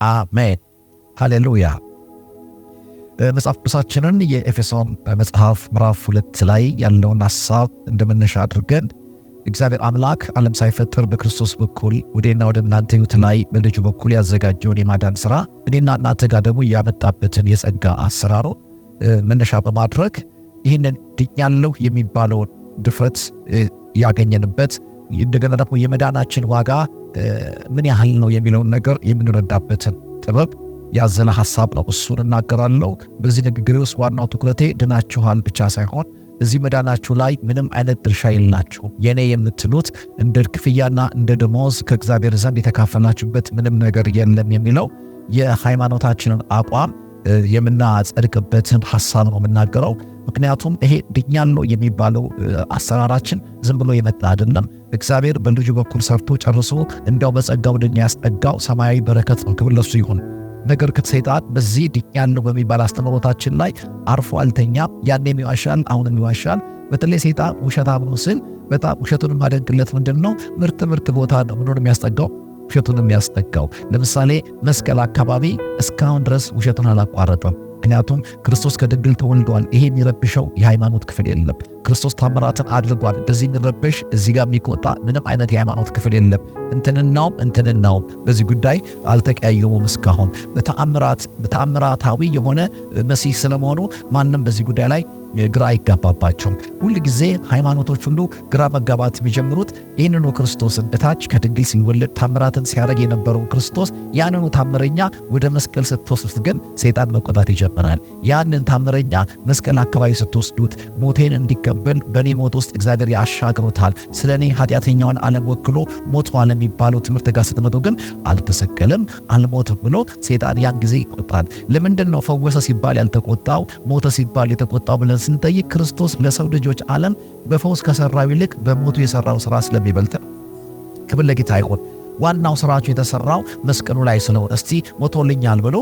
አሜን ሃሌሉያ። መጽሐፍ ቅዱሳችንን የኤፌሶን መጽሐፍ ምዕራፍ 2 ላይ ያለውን ሐሳብ እንደመነሻ አድርገን እግዚአብሔር አምላክ ዓለም ሳይፈጠር በክርስቶስ በኩል ወደና ወደ እናንተ ሕይወት ላይ በልጁ በኩል ያዘጋጀውን የማዳን ሥራ እኔና እናንተ ጋር ደግሞ ያመጣበትን የጸጋ አሰራሩ መነሻ በማድረግ ይህንን ድኛለሁ የሚባለውን ድፍረት ያገኘንበት እንደገና ደግሞ የመዳናችን ዋጋ ምን ያህል ነው የሚለውን ነገር የምንረዳበትን ጥበብ ያዘለ ሐሳብ ነው። እሱን እናገራለሁ። በዚህ ንግግር ውስጥ ዋናው ትኩረቴ ድናችኋል ብቻ ሳይሆን እዚህ መዳናችሁ ላይ ምንም አይነት ድርሻ የላችሁም፣ የኔ የምትሉት እንደ ክፍያና እንደ ደሞዝ ከእግዚአብሔር ዘንድ የተካፈላችሁበት ምንም ነገር የለም የሚለው የሃይማኖታችንን አቋም የምናጸድቅበትን ሐሳብ ነው የምናገረው። ምክንያቱም ይሄ ድኛለሁ የሚባለው አሰራራችን ዝም ብሎ የመጣ አይደለም። እግዚአብሔር በልጁ በኩል ሰርቶ ጨርሶ እንዲያው በጸጋው ድኛ ያስጠጋው ሰማያዊ በረከት ነው። ክብር ለሱ ይሁን። ነገር ግን ሰይጣን በዚህ ድኛለሁ በሚባል አስተምህሮታችን ላይ አርፎ አልተኛም። ያኔም ይዋሻል፣ አሁንም ይዋሻል። በተለይ ሰይጣን ውሸታም ነው ስል በጣም ውሸቱን ማደንቅለት ምንድነው? ምርጥ ቦታ ነው ምኑን የሚያስጠጋው ውሸቱን የሚያስጠጋው። ለምሳሌ መስቀል አካባቢ እስካሁን ድረስ ውሸቱን አላቋረጠም። ምክንያቱም ክርስቶስ ከድንግል ተወልዷል። ይሄ የሚረብሸው የሃይማኖት ክፍል የለም። ክርስቶስ ታምራትን አድርጓል። እንደዚህ የሚረብሽ እዚህ ጋር የሚቆጣ ምንም አይነት የሃይማኖት ክፍል የለም። እንትንናውም በዚህ ጉዳይ አልተቀያየሙም። እስካሁን በተአምራታዊ የሆነ መሲህ ስለመሆኑ ማንም በዚህ ጉዳይ ላይ ግራ አይጋባባቸውም። ሁል ጊዜ ሃይማኖቶች ሁሉ ግራ መጋባት የሚጀምሩት ይህንኑ ክርስቶስን እታች ከድንግል ሲወለድ ታምራትን ሲያደርግ የነበረው ክርስቶስ ያንኑ ታምረኛ ወደ መስቀል ስትወስዱት ግን ሰይጣን መቆጣት ይጀምራል። ያንን ታምረኛ መስቀል አካባቢ ስትወስዱት ሞቴን እንዲቀበል በእኔ ሞት ውስጥ እግዚአብሔር ያሻግሮታል፣ ስለ እኔ ኃጢአተኛውን ዓለም ወክሎ ሞቷል የሚባለው ትምህርት ጋር ስትመጡ ግን አልተሰቀለም አልሞትም ብሎ ሰይጣን ያን ጊዜ ይቆጣል። ለምንድን ነው ፈወሰ ሲባል ያልተቆጣው ሞተ ሲባል የተቆጣው ብለን ስንጠይቅ ክርስቶስ ለሰው ልጆች ዓለም በፈውስ ከሰራው ይልቅ በሞቱ የሰራው ሥራ ስለሚበልጥ። ክብር ለጌታ ይሁን። ዋናው ሥራቸው የተሰራው መስቀሉ ላይ ስለሆነ እስቲ ሞቶልኛል ብሎ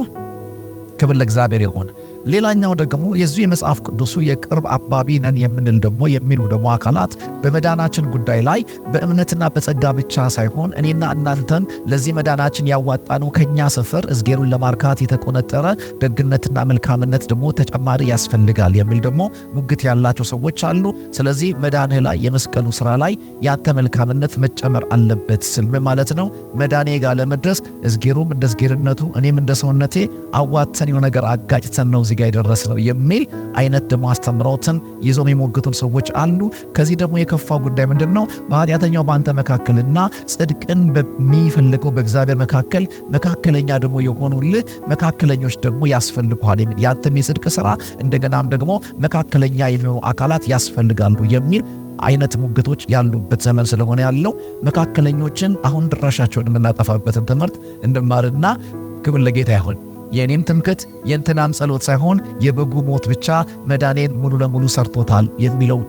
ክብር ለእግዚአብሔር ይሁን። ሌላኛው ደግሞ የዚህ የመጽሐፍ ቅዱሱ የቅርብ አባቢ ነን የምንል ደግሞ የሚሉ ደግሞ አካላት በመዳናችን ጉዳይ ላይ በእምነትና በጸጋ ብቻ ሳይሆን እኔና እናንተን ለዚህ መዳናችን ያዋጣነው ከኛ ሰፈር እዝጌሩን ለማርካት የተቆነጠረ ደግነትና መልካምነት ደግሞ ተጨማሪ ያስፈልጋል የሚል ደግሞ ሙግት ያላቸው ሰዎች አሉ። ስለዚህ መዳንህ ላይ የመስቀሉ ሥራ ላይ ያንተ መልካምነት መጨመር አለበት ስል ማለት ነው። መዳኔ ጋር ለመድረስ እዝጌሩም እንደ እዝጌርነቱ እኔም እንደ ሰውነቴ አዋጥተን የሆነ ነገር አጋጭተን ነው ጋር የደረስነው የሚል አይነት ደግሞ አስተምሮትን ይዘው የሚሞግቱን ሰዎች አሉ። ከዚህ ደግሞ የከፋው ጉዳይ ምንድነው? በኃጢአተኛው በአንተ መካከልና ጽድቅን በሚፈልገው በእግዚአብሔር መካከል መካከለኛ ደግሞ የሆኑልህ መካከለኞች ደግሞ ያስፈልጉሃል የሚል ያንተም የጽድቅ ሥራ እንደገናም ደግሞ መካከለኛ የሚሆኑ አካላት ያስፈልጋሉ የሚል አይነት ሙግቶች ያሉበት ዘመን ስለሆነ ያለው መካከለኞችን አሁን ድራሻቸውን የምናጠፋበትን ትምህርት እንድማርና ክብር ለጌታ ይሁን። የኔም ትምክት የእንትናም ጸሎት ሳይሆን የበጉ ሞት ብቻ መዳኔን ሙሉ ለሙሉ ሰርቶታል የሚለው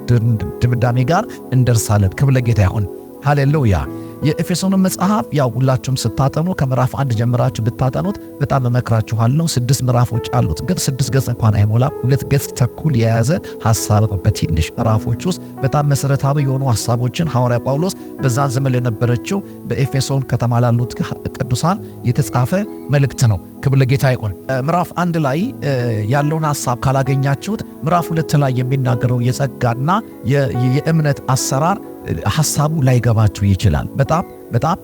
ድምዳሜ ጋር እንደርሳለን። ክብር ለጌታ ይሁን። ሃሌሉያ። የኤፌሶን መጽሐፍ ያው ሁላችሁም ስታጠኑ ከምዕራፍ 1 ጀምራችሁ ብታጠኑት በጣም እመክራችኋለሁ። 6 ምዕራፎች አሉት፣ ግን 6 ገጽ እንኳን አይሞላም። 2 ገጽ ተኩል የያዘ ሐሳብ በትንሽ ምዕራፎች ውስጥ በጣም መሰረታዊ የሆኑ ሐሳቦችን ሐዋርያ ጳውሎስ በዛን ዘመን ለነበረችው በኤፌሶን ከተማ ላሉት ቅዱሳን የተጻፈ መልእክት ነው። ክብር ለጌታ ይሁን። ምዕራፍ 1 ላይ ያለውን ሐሳብ ካላገኛችሁት ምዕራፍ 2 ላይ የሚናገረው የጸጋና የእምነት አሰራር ሐሳቡ ላይገባችሁ ይችላል። በጣም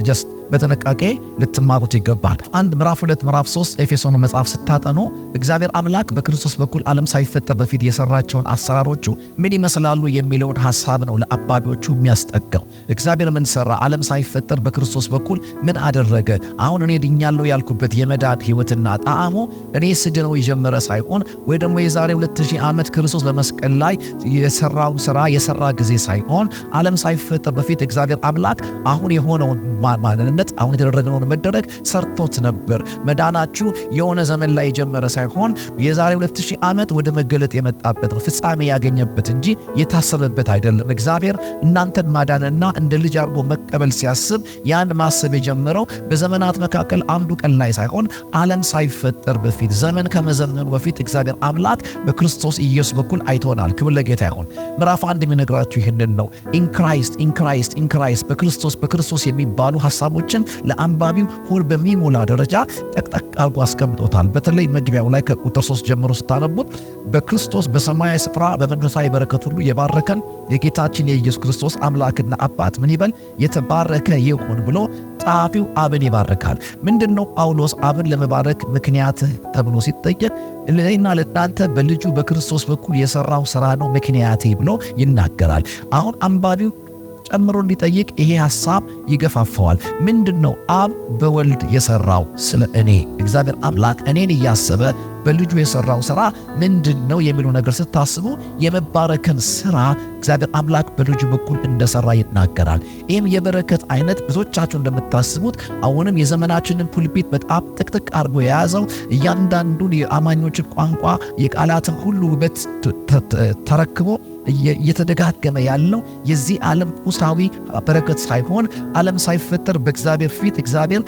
ጀስት በጥንቃቄ ልትማሩት ይገባል። ምዕራፍ 2 ምዕራፍ 3 ኤፌሶን መጽሐፍ ስታጠኑ እግዚአብሔር አምላክ በክርስቶስ በኩል ዓለም ሳይፈጠር በፊት የሰራቸውን አሰራሮቹ ምን ይመስላሉ የሚለውን ሐሳብ ነው ለአባቢዎቹ የሚያስጠጋው። እግዚአብሔር ምን ሰራ? ዓለም ሳይፈጠር በክርስቶስ በኩል ምን አደረገ? አሁን እኔ ድኛለሁ ያልኩበት የመዳን ሕይወትና ጣዕሙ እኔ ስድነው የጀመረ ሳይሆን ወይ ደግሞ የዛሬ 2000 ዓመት ክርስቶስ በመስቀል ላይ የሰራው ሥራ የሰራ ጊዜ ሳይሆን ዓለም ሳይፈጠር በፊት እግዚአብሔር አምላክ አሁን የሆነውን ማንነት አሁን የተደረገውን መደረግ ሰርቶት ነበር። መዳናችሁ የሆነ ዘመን ላይ የጀመረ ሳይሆን የዛሬ 2000 ዓመት ወደ መገለጥ የመጣበት ፍጻሜ ያገኘበት እንጂ የታሰበበት አይደለም። እግዚአብሔር እናንተን ማዳንና እንደ ልጅ አድርጎ መቀበል ሲያስብ ያን ማሰብ የጀመረው በዘመናት መካከል አንዱ ቀን ላይ ሳይሆን ዓለም ሳይፈጠር በፊት ዘመን ከመዘመኑ በፊት እግዚአብሔር አምላክ በክርስቶስ ኢየሱስ በኩል አይቶናል። ክብር ለጌታ ይሁን። ምዕራፍ 1 የሚነግራችሁ ይህንን ነው። ኢን ክራይስት በክርስቶስ የሚባሉ ሐሳቦች ሐሳቦችን ለአንባቢው ሆድ በሚሞላ ደረጃ ጠቅጠቅ አድርጎ አስቀምጦታል። በተለይ መግቢያው ላይ ከቁጥር 3 ጀምሮ ስታነቡት በክርስቶስ በሰማያዊ ስፍራ በመንፈሳዊ በረከት ሁሉ የባረከን የጌታችን የኢየሱስ ክርስቶስ አምላክና አባት ምን ይበል የተባረከ ይሁን ብሎ ጸሐፊው አብን ይባርካል። ምንድነው ጳውሎስ አብን ለመባረክ ምክንያት ተብሎ ሲጠየቅ ለእኔና ለእናንተ በልጁ በክርስቶስ በኩል የሰራው ሥራ ነው ምክንያቴ ብሎ ይናገራል። አሁን አንባቢው ጨምሮ እንዲጠይቅ ይሄ ሐሳብ ይገፋፈዋል። ምንድነው አብ በወልድ የሰራው ስለ እኔ እግዚአብሔር አምላክ እኔን እያሰበ በልጁ የሰራው ሥራ ምንድነው የሚለው ነገር ስታስቡ የመባረክን ሥራ እግዚአብሔር አምላክ በልጁ በኩል እንደሰራ ይናገራል። ይህም የበረከት አይነት ብዙዎቻችሁ እንደምታስቡት አሁንም የዘመናችንን ፑልፒት በጣም ጥቅጥቅ አድርጎ የያዘው እያንዳንዱን የአማኞችን ቋንቋ የቃላትን ሁሉ ውበት ተረክቦ እየተደጋገመ ያለው የዚህ ዓለም ቁሳዊ በረከት ሳይሆን ዓለም ሳይፈጠር በእግዚአብሔር ፊት እግዚአብሔር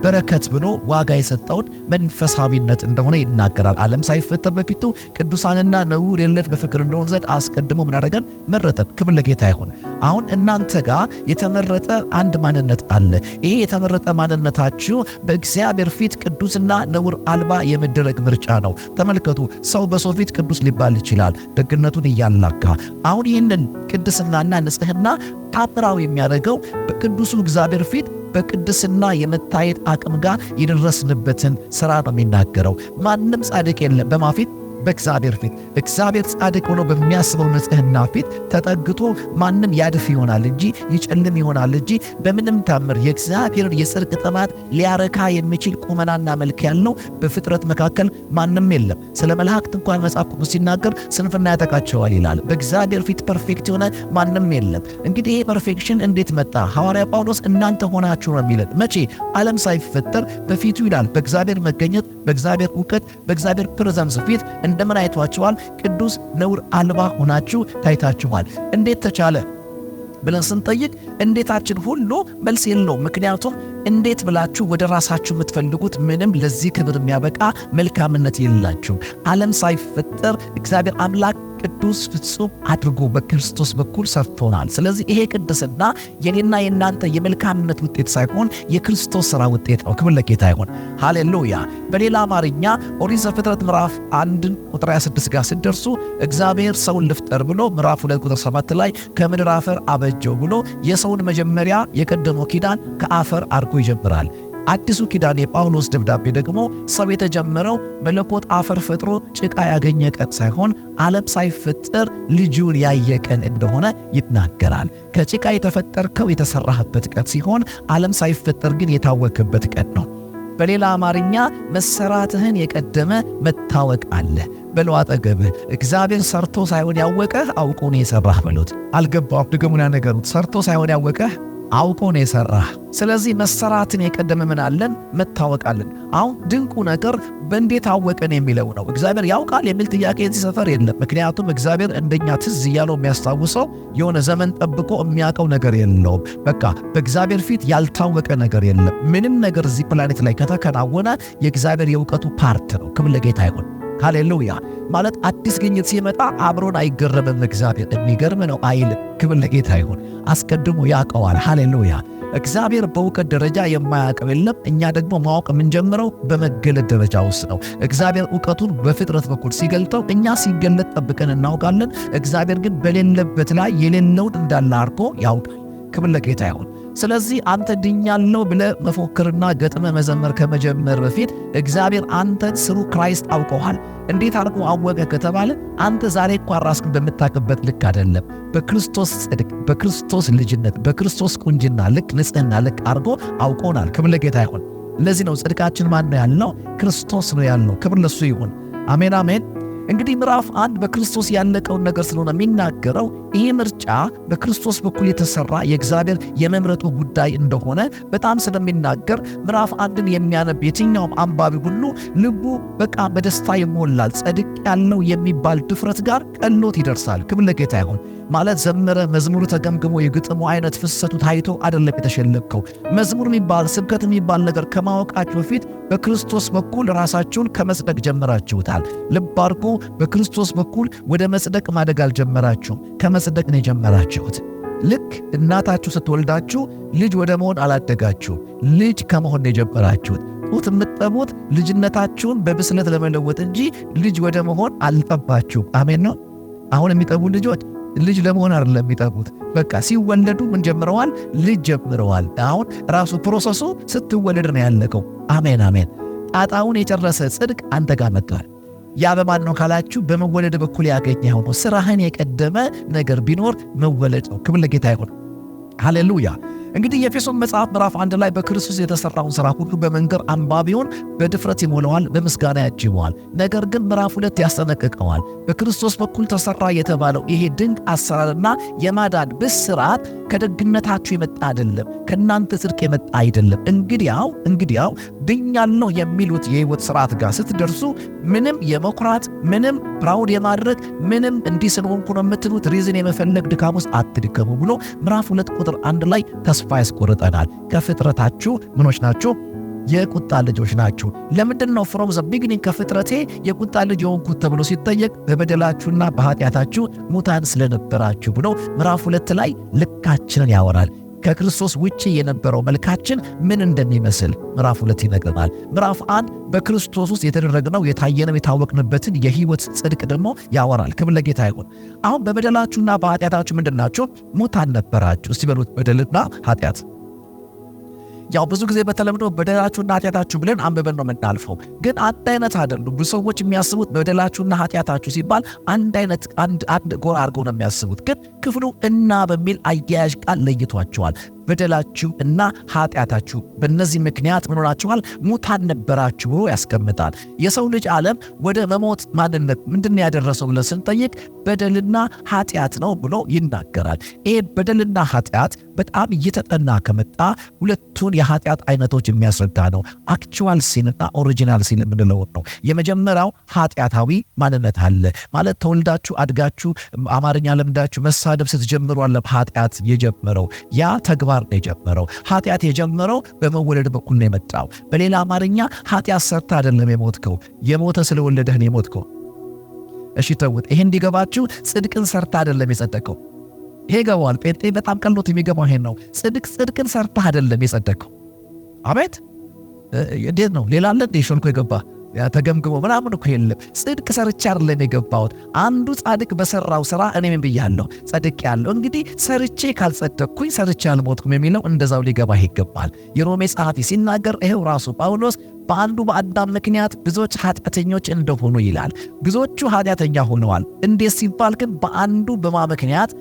በረከት ብሎ ዋጋ የሰጠውን መንፈሳዊነት እንደሆነ ይናገራል። ዓለም ሳይፈጠር በፊቱ ቅዱሳንና ነውር የሌለን በፍቅር እንደሆን ዘንድ አስቀድሞ ምን አደረገን? መረጠን። ክብር ለጌታ ይሁን። አሁን እናንተ ጋር የተመረጠ አንድ ማንነት አለ። ይሄ የተመረጠ ማንነታችሁ በእግዚአብሔር ፊት ቅዱስና ነውር አልባ የመደረግ ምርጫ ነው። ተመልከቱ፣ ሰው በሰው ፊት ቅዱስ ሊባል ይችላል ደግነቱን እያላካ። አሁን ይህንን ቅድስናና ንጽሕና ታምራዊ የሚያደርገው በቅዱሱ እግዚአብሔር ፊት በቅድስና የመታየት አቅም ጋር የደረስንበትን ሥራ ነው የሚናገረው። ማንም ጻድቅ የለም በማፊት በእግዚአብሔር ፊት። እግዚአብሔር ጻድቅ ሆኖ በሚያስበው ንጽሕና ፊት ተጠግቶ ማንም ያድፍ ይሆናል እንጂ ይጨልም ይሆናል እንጂ በምንም ታምር የእግዚአብሔርን የጽድቅ ጥማት ሊያረካ የሚችል ቁመናና መልክ ያለው በፍጥረት መካከል ማንም የለም። ስለ መላእክት እንኳን መጽሐፍ ቅዱስ ሲናገር ስንፍና ያጠቃቸዋል ይላል። በእግዚአብሔር ፊት ፐርፌክት የሆነ ማንም የለም። እንግዲህ ይሄ ፐርፌክሽን እንዴት መጣ? ሐዋርያ ጳውሎስ እናንተ ሆናችሁ ነው የሚለን። መቼ? ዓለም ሳይፈጠር በፊቱ ይላል። በእግዚአብሔር መገኘት፣ በእግዚአብሔር ዕውቀት፣ በእግዚአብሔር ፕሬዘንስ ፊት እንደምን አይቷችኋል? ቅዱስ ነውር አልባ ሆናችሁ ታይታችኋል። እንዴት ተቻለ ብለን ስንጠይቅ እንዴታችን ሁሉ መልስ የለውም። ምክንያቱም እንዴት ብላችሁ ወደ ራሳችሁ የምትፈልጉት ምንም ለዚህ ክብር የሚያበቃ መልካምነት የላችሁ። ዓለም ሳይፈጠር እግዚአብሔር አምላክ ቅዱስ ፍጹም አድርጎ በክርስቶስ በኩል ሰርቶናል። ስለዚህ ይሄ ቅድስና የኔና የናንተ የመልካምነት ውጤት ሳይሆን የክርስቶስ ሥራ ውጤት ነው። ክብር ለጌታ ይሁን። ሃሌሉያ። በሌላ አማርኛ ኦሪት ዘፍጥረት ምዕራፍ 1 ቁጥር 26 ጋር ሲደርሱ እግዚአብሔር ሰውን ልፍጠር ብሎ ምዕራፍ 2 ቁጥር 7 ላይ ከምድር አፈር አበጀው ብሎ የሰውን መጀመሪያ የቀደመው ኪዳን ከአፈር አድርጎ ይጀምራል። አዲሱ ኪዳን የጳውሎስ ደብዳቤ ደግሞ ሰው የተጀመረው መለኮት አፈር ፈጥሮ ጭቃ ያገኘ ቀን ሳይሆን ዓለም ሳይፈጠር ልጁን ያየ ቀን እንደሆነ ይናገራል። ከጭቃ የተፈጠርከው የተሰራህበት ቀን ሲሆን ዓለም ሳይፈጠር ግን የታወከበት ቀን ነው። በሌላ አማርኛ መሰራትህን የቀደመ መታወቅ አለ። በለው አጠገብህ እግዚአብሔር ሰርቶ ሳይሆን ያወቀህ አውቆ ነው የሰራህ በሉት። አልገባም? ድገሙና ነገሩት። ሰርቶ ሳይሆን ያወቀህ አውቆ ነው የሰራህ። ስለዚህ መሰራትን የቀደመ ምን አለን? መታወቅ አለን። አሁን ድንቁ ነገር በእንዴት አወቀን የሚለው ነው። እግዚአብሔር ያውቃል የሚል ጥያቄ እዚህ ሰፈር የለም። ምክንያቱም እግዚአብሔር እንደኛ ትዝ እያለው የሚያስታውሰው የሆነ ዘመን ጠብቆ የሚያውቀው ነገር የለውም። በቃ በእግዚአብሔር ፊት ያልታወቀ ነገር የለም። ምንም ነገር እዚህ ፕላኔት ላይ ከተከናወነ የእግዚአብሔር የእውቀቱ ፓርት ነው። ክብር ለጌታ ይሁን። ሃሌሉያ። ማለት አዲስ ግኝት ሲመጣ አብሮን አይገረምም። እግዚአብሔር የሚገርም ነው አይልም። ክብር ለጌታ ይሁን። አስቀድሞ ያውቀዋል። ሃሌሉያ። እግዚአብሔር በእውቀት ደረጃ የማያውቀው የለም። እኛ ደግሞ ማወቅ የምንጀምረው በመገለጥ ደረጃ ውስጥ ነው። እግዚአብሔር እውቀቱን በፍጥረት በኩል ሲገልጠው እኛ ሲገለጥ ጠብቀን እናውቃለን። እግዚአብሔር ግን በሌለበት ላይ የሌለውን እንዳለ አድርጎ ያውቃል። ክብር ለጌታ ይሁን። ስለዚህ አንተ ድኛለሁ ብለ መፎክርና ገጥመ መዘመር ከመጀመር በፊት እግዚአብሔር አንተን ስሩ ክራይስት አውቀዋል። እንዴት አድርጎ አወቀ ከተባለ አንተ ዛሬ እንኳን ራስህን በምታውቅበት ልክ አይደለም። በክርስቶስ ጽድቅ፣ በክርስቶስ ልጅነት፣ በክርስቶስ ቁንጅና ልክ፣ ንጽሕና ልክ አድርጎ አውቆናል። ክብር ለጌታ ይሁን። ለዚህ ነው ጽድቃችን ማን ነው ያልነው? ክርስቶስ ነው ያልነው። ክብር ለሱ ይሁን። አሜን አሜን። እንግዲህ ምዕራፍ 1 በክርስቶስ ያለቀውን ነገር ስለሆነ የሚናገረው ይህ ምርጫ በክርስቶስ በኩል የተሰራ የእግዚአብሔር የመምረጡ ጉዳይ እንደሆነ በጣም ስለሚናገር ምዕራፍ 1ን የሚያነብ የትኛውም አንባቢ ሁሉ ልቡ በቃ በደስታ ይሞላል። ጸድቅ ያለው የሚባል ድፍረት ጋር ቀሎት ይደርሳል። ክብር ለጌታ ይሁን። ማለት ዘመረ መዝሙሩ ተገምግሞ የግጥሙ አይነት ፍሰቱ ታይቶ አይደለም የተሸለምከው። መዝሙር የሚባል ስብከት የሚባል ነገር ከማወቃችሁ በፊት በክርስቶስ በኩል ራሳችሁን ከመጽደቅ ጀመራችሁታል። ልብ አድርጎ በክርስቶስ በኩል ወደ መጽደቅ ማደግ አልጀመራችሁም። ከመጽደቅ ነው የጀመራችሁት። ልክ እናታችሁ ስትወልዳችሁ ልጅ ወደ መሆን አላደጋችሁ፣ ልጅ ከመሆን የጀመራችሁት። ጡት የምትጠቡት ልጅነታችሁን በብስለት ለመለወጥ እንጂ ልጅ ወደ መሆን አልጠባችሁም። አሜን ነው። አሁን የሚጠቡ ልጆች ልጅ ለመሆን አይደለም የሚጠቡት። በቃ ሲወለዱ ምን ጀምረዋል? ልጅ ጀምረዋል። አሁን ራሱ ፕሮሰሱ ስትወለድ ነው ያለቀው። አሜን አሜን። ጣጣውን የጨረሰ ጽድቅ አንተ ጋር መጥቷል። ያ በማን ነው ካላችሁ በመወለድ በኩል ያገኘው ነው። ስራህን የቀደመ ነገር ቢኖር መወለድ ነው። ክብር ለጌታ ይሁን። ሃሌሉያ። እንግዲህ የኤፌሶን መጽሐፍ ምዕራፍ 1 ላይ በክርስቶስ የተሰራውን ሥራ ሁሉ በመንገር አንባቢውን በድፍረት ይሞላዋል፣ በምስጋና ያጅበዋል። ነገር ግን ምዕራፍ 2 ያስጠነቅቀዋል። በክርስቶስ በኩል ተሰራ የተባለው ይሄ ድንቅ አሰራርና የማዳን ብስራት ከደግነታችሁ የመጣ አይደለም፣ ከእናንተ ጽድቅ የመጣ አይደለም። እንግዲያው ድኛለሁ የሚሉት የሕይወት ሥርዓት ጋር ስትደርሱ ምንም የመኩራት ምንም ፕራውድ የማድረግ ምንም እንዲህ ስለሆንኩ ነው የምትሉት ሪዝን የመፈለግ ድካም ውስጥ አትድከሙ ብሎ ምዕራፍ 2 ቁጥር 1 ላይ ተስፋ ያስቆርጠናል። ከፍጥረታችሁ ምኖች ናችሁ? የቁጣ ልጆች ናችሁ። ለምንድን ነው ፍሮም ዘ ቢግኒንግ ከፍጥረቴ የቁጣ ልጅ የሆንኩት ተብሎ ሲጠየቅ በበደላችሁና በኃጢአታችሁ ሙታን ስለነበራችሁ ብሎ ምዕራፍ 2 ላይ ልካችንን ያወራል። ከክርስቶስ ውጪ የነበረው መልካችን ምን እንደሚመስል ምዕራፍ 2 ይነግረናል። ምዕራፍ 1 በክርስቶስ ውስጥ የተደረገው የታየነው የታወቅንበትን የሕይወት ጽድቅ ደግሞ ያወራል። ክብር ለጌታ ይሁን። አሁን በበደላችሁና በኃጢአታችሁ ምንድናችሁ? ሙታን ነበራችሁ። እስቲ በሉት በደልና ኃጢአት። ያው ብዙ ጊዜ በተለምዶ በደላችሁና ኃጢአታችሁ ብለን አንብበን ነው የምናልፈው፣ ግን አንድ አይነት አይደሉም። ብዙ ሰዎች የሚያስቡት በደላችሁና ኃጢአታችሁ ሲባል አንድ አይነት አንድ ጎራ አድርገው ነው የሚያስቡት። ግን ክፍሉ እና በሚል አያያዥ ቃል ለይቷቸዋል። በደላችሁ እና ኃጢአታችሁ በእነዚህ ምክንያት ምን ሆናችኋል? ሙታን ነበራችሁ ብሎ ያስቀምጣል። የሰው ልጅ ዓለም ወደ መሞት ማንነት ምንድን ያደረሰው ብለን ስንጠይቅ በደልና ኃጢአት ነው ብሎ ይናገራል። ይሄ በደልና ኃጢአት በጣም እየተጠና ከመጣ ሁለቱን የኃጢአት አይነቶች የሚያስረዳ ነው። አክቹዋል ሲንና ኦሪጂናል ሲን የምንለው ነው። የመጀመሪያው ኃጢአታዊ ማንነት አለ ማለት ተወልዳችሁ አድጋችሁ አማርኛ ለምዳችሁ መሳደብ ስትጀምሩ አለ ኃጢአት የጀመረው ያ ተግባር ነው የጀመረው። ኃጢአት የጀመረው በመወለድ በኩል ነው የመጣው። በሌላ አማርኛ ኃጢአት ሰርታ አይደለም የሞትከው፣ የሞተ ስለወለደህ ነው የሞትከው። እሺ ተውት። ይሄ እንዲገባችሁ ጽድቅን ሰርታ አይደለም የጸደቀው። ይሄ ገባዋል። ጴንጤ በጣም ቀሎት የሚገባው ይሄን ነው። ጽድቅን ሰርታ አይደለም የጸደቀው። አቤት እንዴት ነው? ሌላ አለ እንዴ ሾልኮ የገባ ተገምግሞ ምናምን እኮ የለም። ጽድቅ ሰርቼ አይደለም የገባሁት። አንዱ ጻድቅ በሰራው ሥራ እኔ ምን ብያለሁ? ጸድቄያለሁ። እንግዲህ ሰርቼ ካልጸደቅኩኝ ሰርቼ አልሞትኩም የሚለው እንደዛው ሊገባህ ይገባል። የሮሜ ጸሐፊ ሲናገር ይሄው ራሱ ጳውሎስ በአንዱ በአዳም ምክንያት ብዙዎች ኃጢአተኞች እንደሆኑ ይላል። ብዙዎቹ ኃጢአተኛ ሆነዋል። እንዴት ሲባል ግን በአንዱ በማ ምክንያት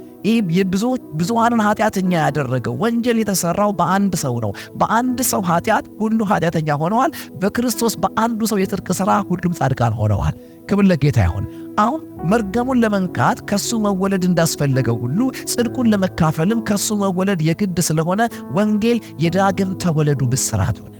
ብዙሃንን ኃጢአተኛ ያደረገው ወንጀል የተሰራው በአንድ ሰው ነው። በአንድ ሰው ኃጢአት ሁሉ ኃጢአተኛ ሆነዋል። በክርስቶስ በአንዱ ሰው የጽድቅ ሥራ ሁሉም ጻድቃን ሆነዋል። ክብር ለጌታ ይሁን። አሁን መርገሙን ለመንካት ከሱ መወለድ እንዳስፈለገው ሁሉ ጽድቁን ለመካፈልም ከሱ መወለድ የግድ ስለሆነ ወንጌል የዳግም ተወለዱ ብስራት ሆነ።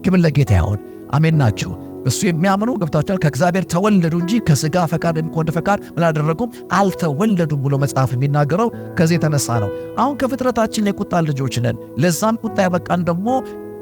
ክብር ለጌታ ይሁን። አሜን ናቸው። እሱ የሚያምኑ ገብታቸዋል። ከእግዚአብሔር ተወለዱ እንጂ ከሥጋ ፈቃድ ከወንድ ፈቃድ ምን አደረጉም? አልተወለዱም ብሎ መጽሐፍ የሚናገረው ከዚህ የተነሳ ነው። አሁን ከፍጥረታችን የቁጣ ልጆች ነን። ለዛም ቁጣ ያበቃን ደግሞ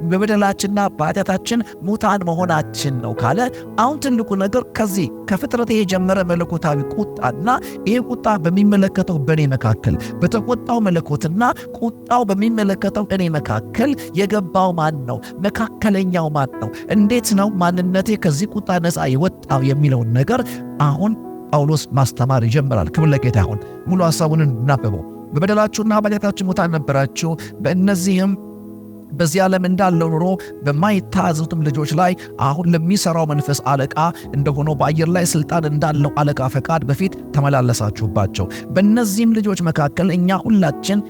በበደላችንና በኃጢአታችን ሙታን መሆናችን ነው ካለ አሁን ትልቁ ነገር ከዚህ ከፍጥረት የጀመረ መለኮታዊ ቁጣና ይሄ ቁጣ በሚመለከተው በእኔ መካከል በተቆጣው መለኮትና ቁጣው በሚመለከተው እኔ መካከል የገባው ማን ነው? መካከለኛው ማን ነው? እንዴት ነው ማንነቴ ከዚህ ቁጣ ነፃ የወጣው የሚለውን ነገር አሁን ጳውሎስ ማስተማር ይጀምራል። ክብር ለጌታ ይሁን። ሙሉ ሐሳቡን እናበበው። በበደላችሁና በኃጢአታችሁ ሙታን ነበራችሁ፣ በእነዚህም በዚህ ዓለም እንዳለው ኑሮ በማይታዘዙትም ልጆች ላይ አሁን ለሚሰራው መንፈስ አለቃ እንደሆነው በአየር ላይ ስልጣን እንዳለው አለቃ ፈቃድ በፊት ተመላለሳችሁባቸው። በእነዚህም ልጆች መካከል እኛ ሁላችን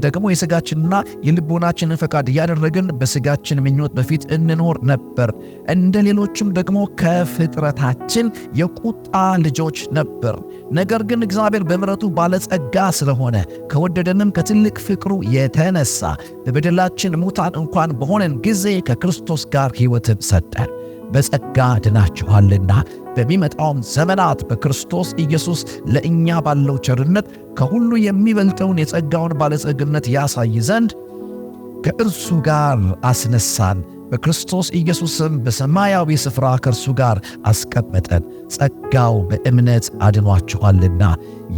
ደግሞ የሥጋችንና የልቦናችንን ፈቃድ እያደረግን በሥጋችን ምኞት በፊት እንኖር ነበር። እንደ ሌሎችም ደግሞ ከፍጥረታችን የቁጣ ልጆች ነበር። ነገር ግን እግዚአብሔር በምሕረቱ ባለጸጋ ስለሆነ ከወደደንም ከትልቅ ፍቅሩ የተነሳ በበደላችን ሙታን እንኳን በሆነን ጊዜ ከክርስቶስ ጋር ሕይወትን ሰጠን። በጸጋ ድናችኋልና በሚመጣውም ዘመናት በክርስቶስ ኢየሱስ ለእኛ ባለው ቸርነት ከሁሉ የሚበልጠውን የጸጋውን ባለጸግነት ያሳይ ዘንድ ከእርሱ ጋር አስነሳን። በክርስቶስ ኢየሱስም በሰማያዊ ስፍራ ከእርሱ ጋር አስቀመጠን። ጸጋው በእምነት አድኗችኋልና፣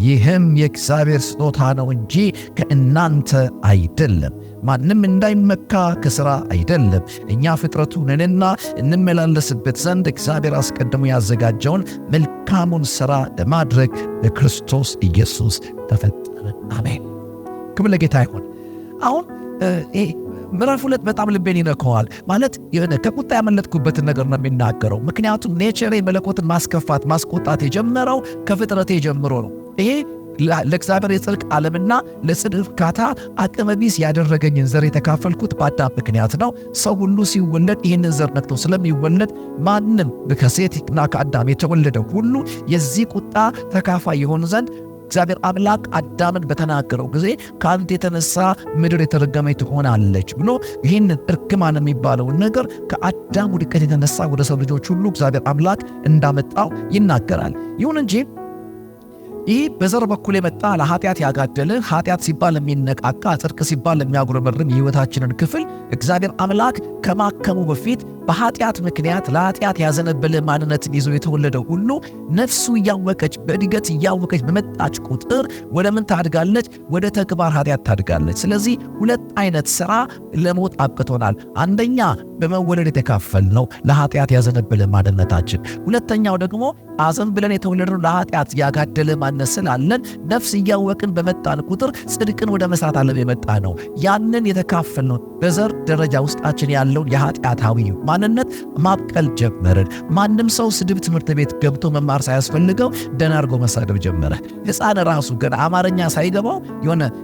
ይህም የእግዚአብሔር ስጦታ ነው እንጂ ከእናንተ አይደለም፣ ማንም እንዳይመካ ከሥራ አይደለም። እኛ ፍጥረቱ ነንና እንመላለስበት ዘንድ እግዚአብሔር አስቀድሞ ያዘጋጀውን መልካሙን ሥራ ለማድረግ በክርስቶስ ኢየሱስ ተፈጠርን። አሜን። ክብር ለጌታ ይሁን። አሁን ምዕራፍ 2 በጣም ልቤን ይነካዋል። ማለት ከቁጣ ያመለጥኩበትን ነገር ነው የሚናገረው። ምክንያቱም ኔቸሬ መለኮትን ማስከፋት ማስቆጣት የጀመረው ከፍጥረቴ ጀምሮ ነው። ይሄ ለእግዚአብሔር የጽድቅ ዓለምና ለጽድቅ እርካታ አቅመ ቢስ ያደረገኝን ዘር የተካፈልኩት በአዳም ምክንያት ነው። ሰው ሁሉ ሲወለድ ይህንን ዘር ነክቶ ስለሚወለድ ማንም ከሴትና ከአዳም የተወለደው ሁሉ የዚህ ቁጣ ተካፋይ የሆን ዘንድ እግዚአብሔር አምላክ አዳምን በተናገረው ጊዜ ከአንተ የተነሳ ምድር የተረገመች ትሆናለች ብሎ ይህንን እርግማን የሚባለውን ነገር ከአዳም ውድቀት የተነሳ ወደ ሰው ልጆች ሁሉ እግዚአብሔር አምላክ እንዳመጣው ይናገራል። ይሁን እንጂ ይህ በዘር በኩል የመጣ ለኃጢአት ያጋደለ ኃጢአት ሲባል የሚነቃቃ ጽድቅ ሲባል የሚያጉረመርም የሕይወታችንን ክፍል እግዚአብሔር አምላክ ከማከሙ በፊት በኃጢአት ምክንያት ለኃጢአት ያዘነበለ ማንነትን ይዞ የተወለደው ሁሉ ነፍሱ እያወቀች በእድገት እያወቀች በመጣች ቁጥር ወደ ምን ታድጋለች? ወደ ተግባር ኃጢአት ታድጋለች። ስለዚህ ሁለት አይነት ሥራ ለሞት አብቅቶናል። አንደኛ በመወለድ የተካፈልነው ለኃጢአት ያዘነበለ ማንነታችን፣ ሁለተኛው ደግሞ አዘን ብለን የተወለድነው ለኃጢአት ያጋደለ ማንነት ስላለን ነፍስ እያወቅን በመጣን ቁጥር ጽድቅን ወደ መስራት ዓለም የመጣ ነው። ያንን የተካፈልነው በዘር ደረጃ ውስጣችን ያለውን የኃጢአታዊ ማንነት ማብቀል ጀመርን። ማንም ሰው ስድብ ትምህርት ቤት ገብቶ መማር ሳያስፈልገው ደህና አድርጎ መሳደብ ጀመረ። ሕፃን ራሱ ገና አማርኛ ሳይገባው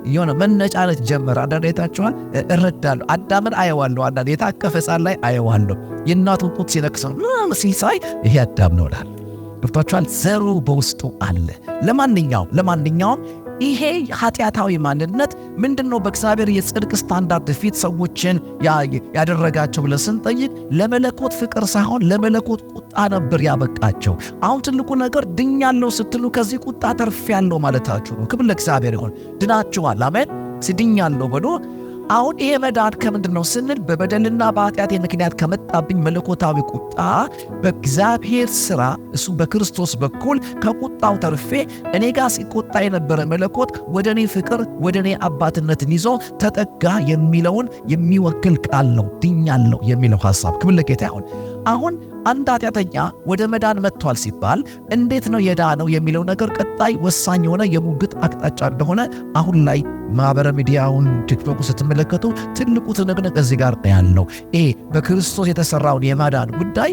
የሆነ መነጫነት ጀመረ። አንዳንድ አይታችኋል። እረዳለሁ። አዳምን አየዋለሁ። አንዳንድ የታቀፈ ሕፃን ላይ አየዋለሁ። የእናቱን ጡት ሲነክሰው ሲሳይ ይሄ አዳም ነው እላለሁ። ገብቷችኋል? ዘሩ በውስጡ አለ። ለማንኛውም ይሄ ኃጢአታዊ ማንነት ምንድነው? በእግዚአብሔር የጽድቅ ስታንዳርድ ፊት ሰዎችን ያደረጋቸው ብለን ስንጠይቅ ለመለኮት ፍቅር ሳይሆን ለመለኮት ቁጣ ነበር ያበቃቸው። አሁን ትልቁ ነገር ድኛለሁ ስትሉ ከዚህ ቁጣ ተርፌያለሁ ማለታችሁ ነው። ክብር ለእግዚአብሔር ይሁን። ድናችኋል። አሜን። ሲድኛለሁ ብሎ አሁን ይሄ መዳን ከምንድን ነው ስንል በበደልና በኃጢአቴ ምክንያት ከመጣብኝ መለኮታዊ ቁጣ በእግዚአብሔር ሥራ እሱ በክርስቶስ በኩል ከቁጣው ተርፌ እኔ ጋር ሲቆጣ የነበረ መለኮት ወደ እኔ ፍቅር ወደ እኔ አባትነትን ይዞ ተጠጋ የሚለውን የሚወክል ቃል ነው። ድኛለሁ የሚለው ሐሳብ። ክብር ለጌታ ይሁን። አሁን አንድ ኃጢአተኛ ወደ መዳን መጥቷል ሲባል እንዴት ነው የዳነው የሚለው ነገር ቀጣይ ወሳኝ የሆነ የሙግት አቅጣጫ እንደሆነ አሁን ላይ ማህበረ ሚዲያውን ቲክቶክ ስትመለከቱ ትልቁ ትንቅንቅ እዚህ ጋር ያለው በክርስቶስ የተሰራውን የማዳን ጉዳይ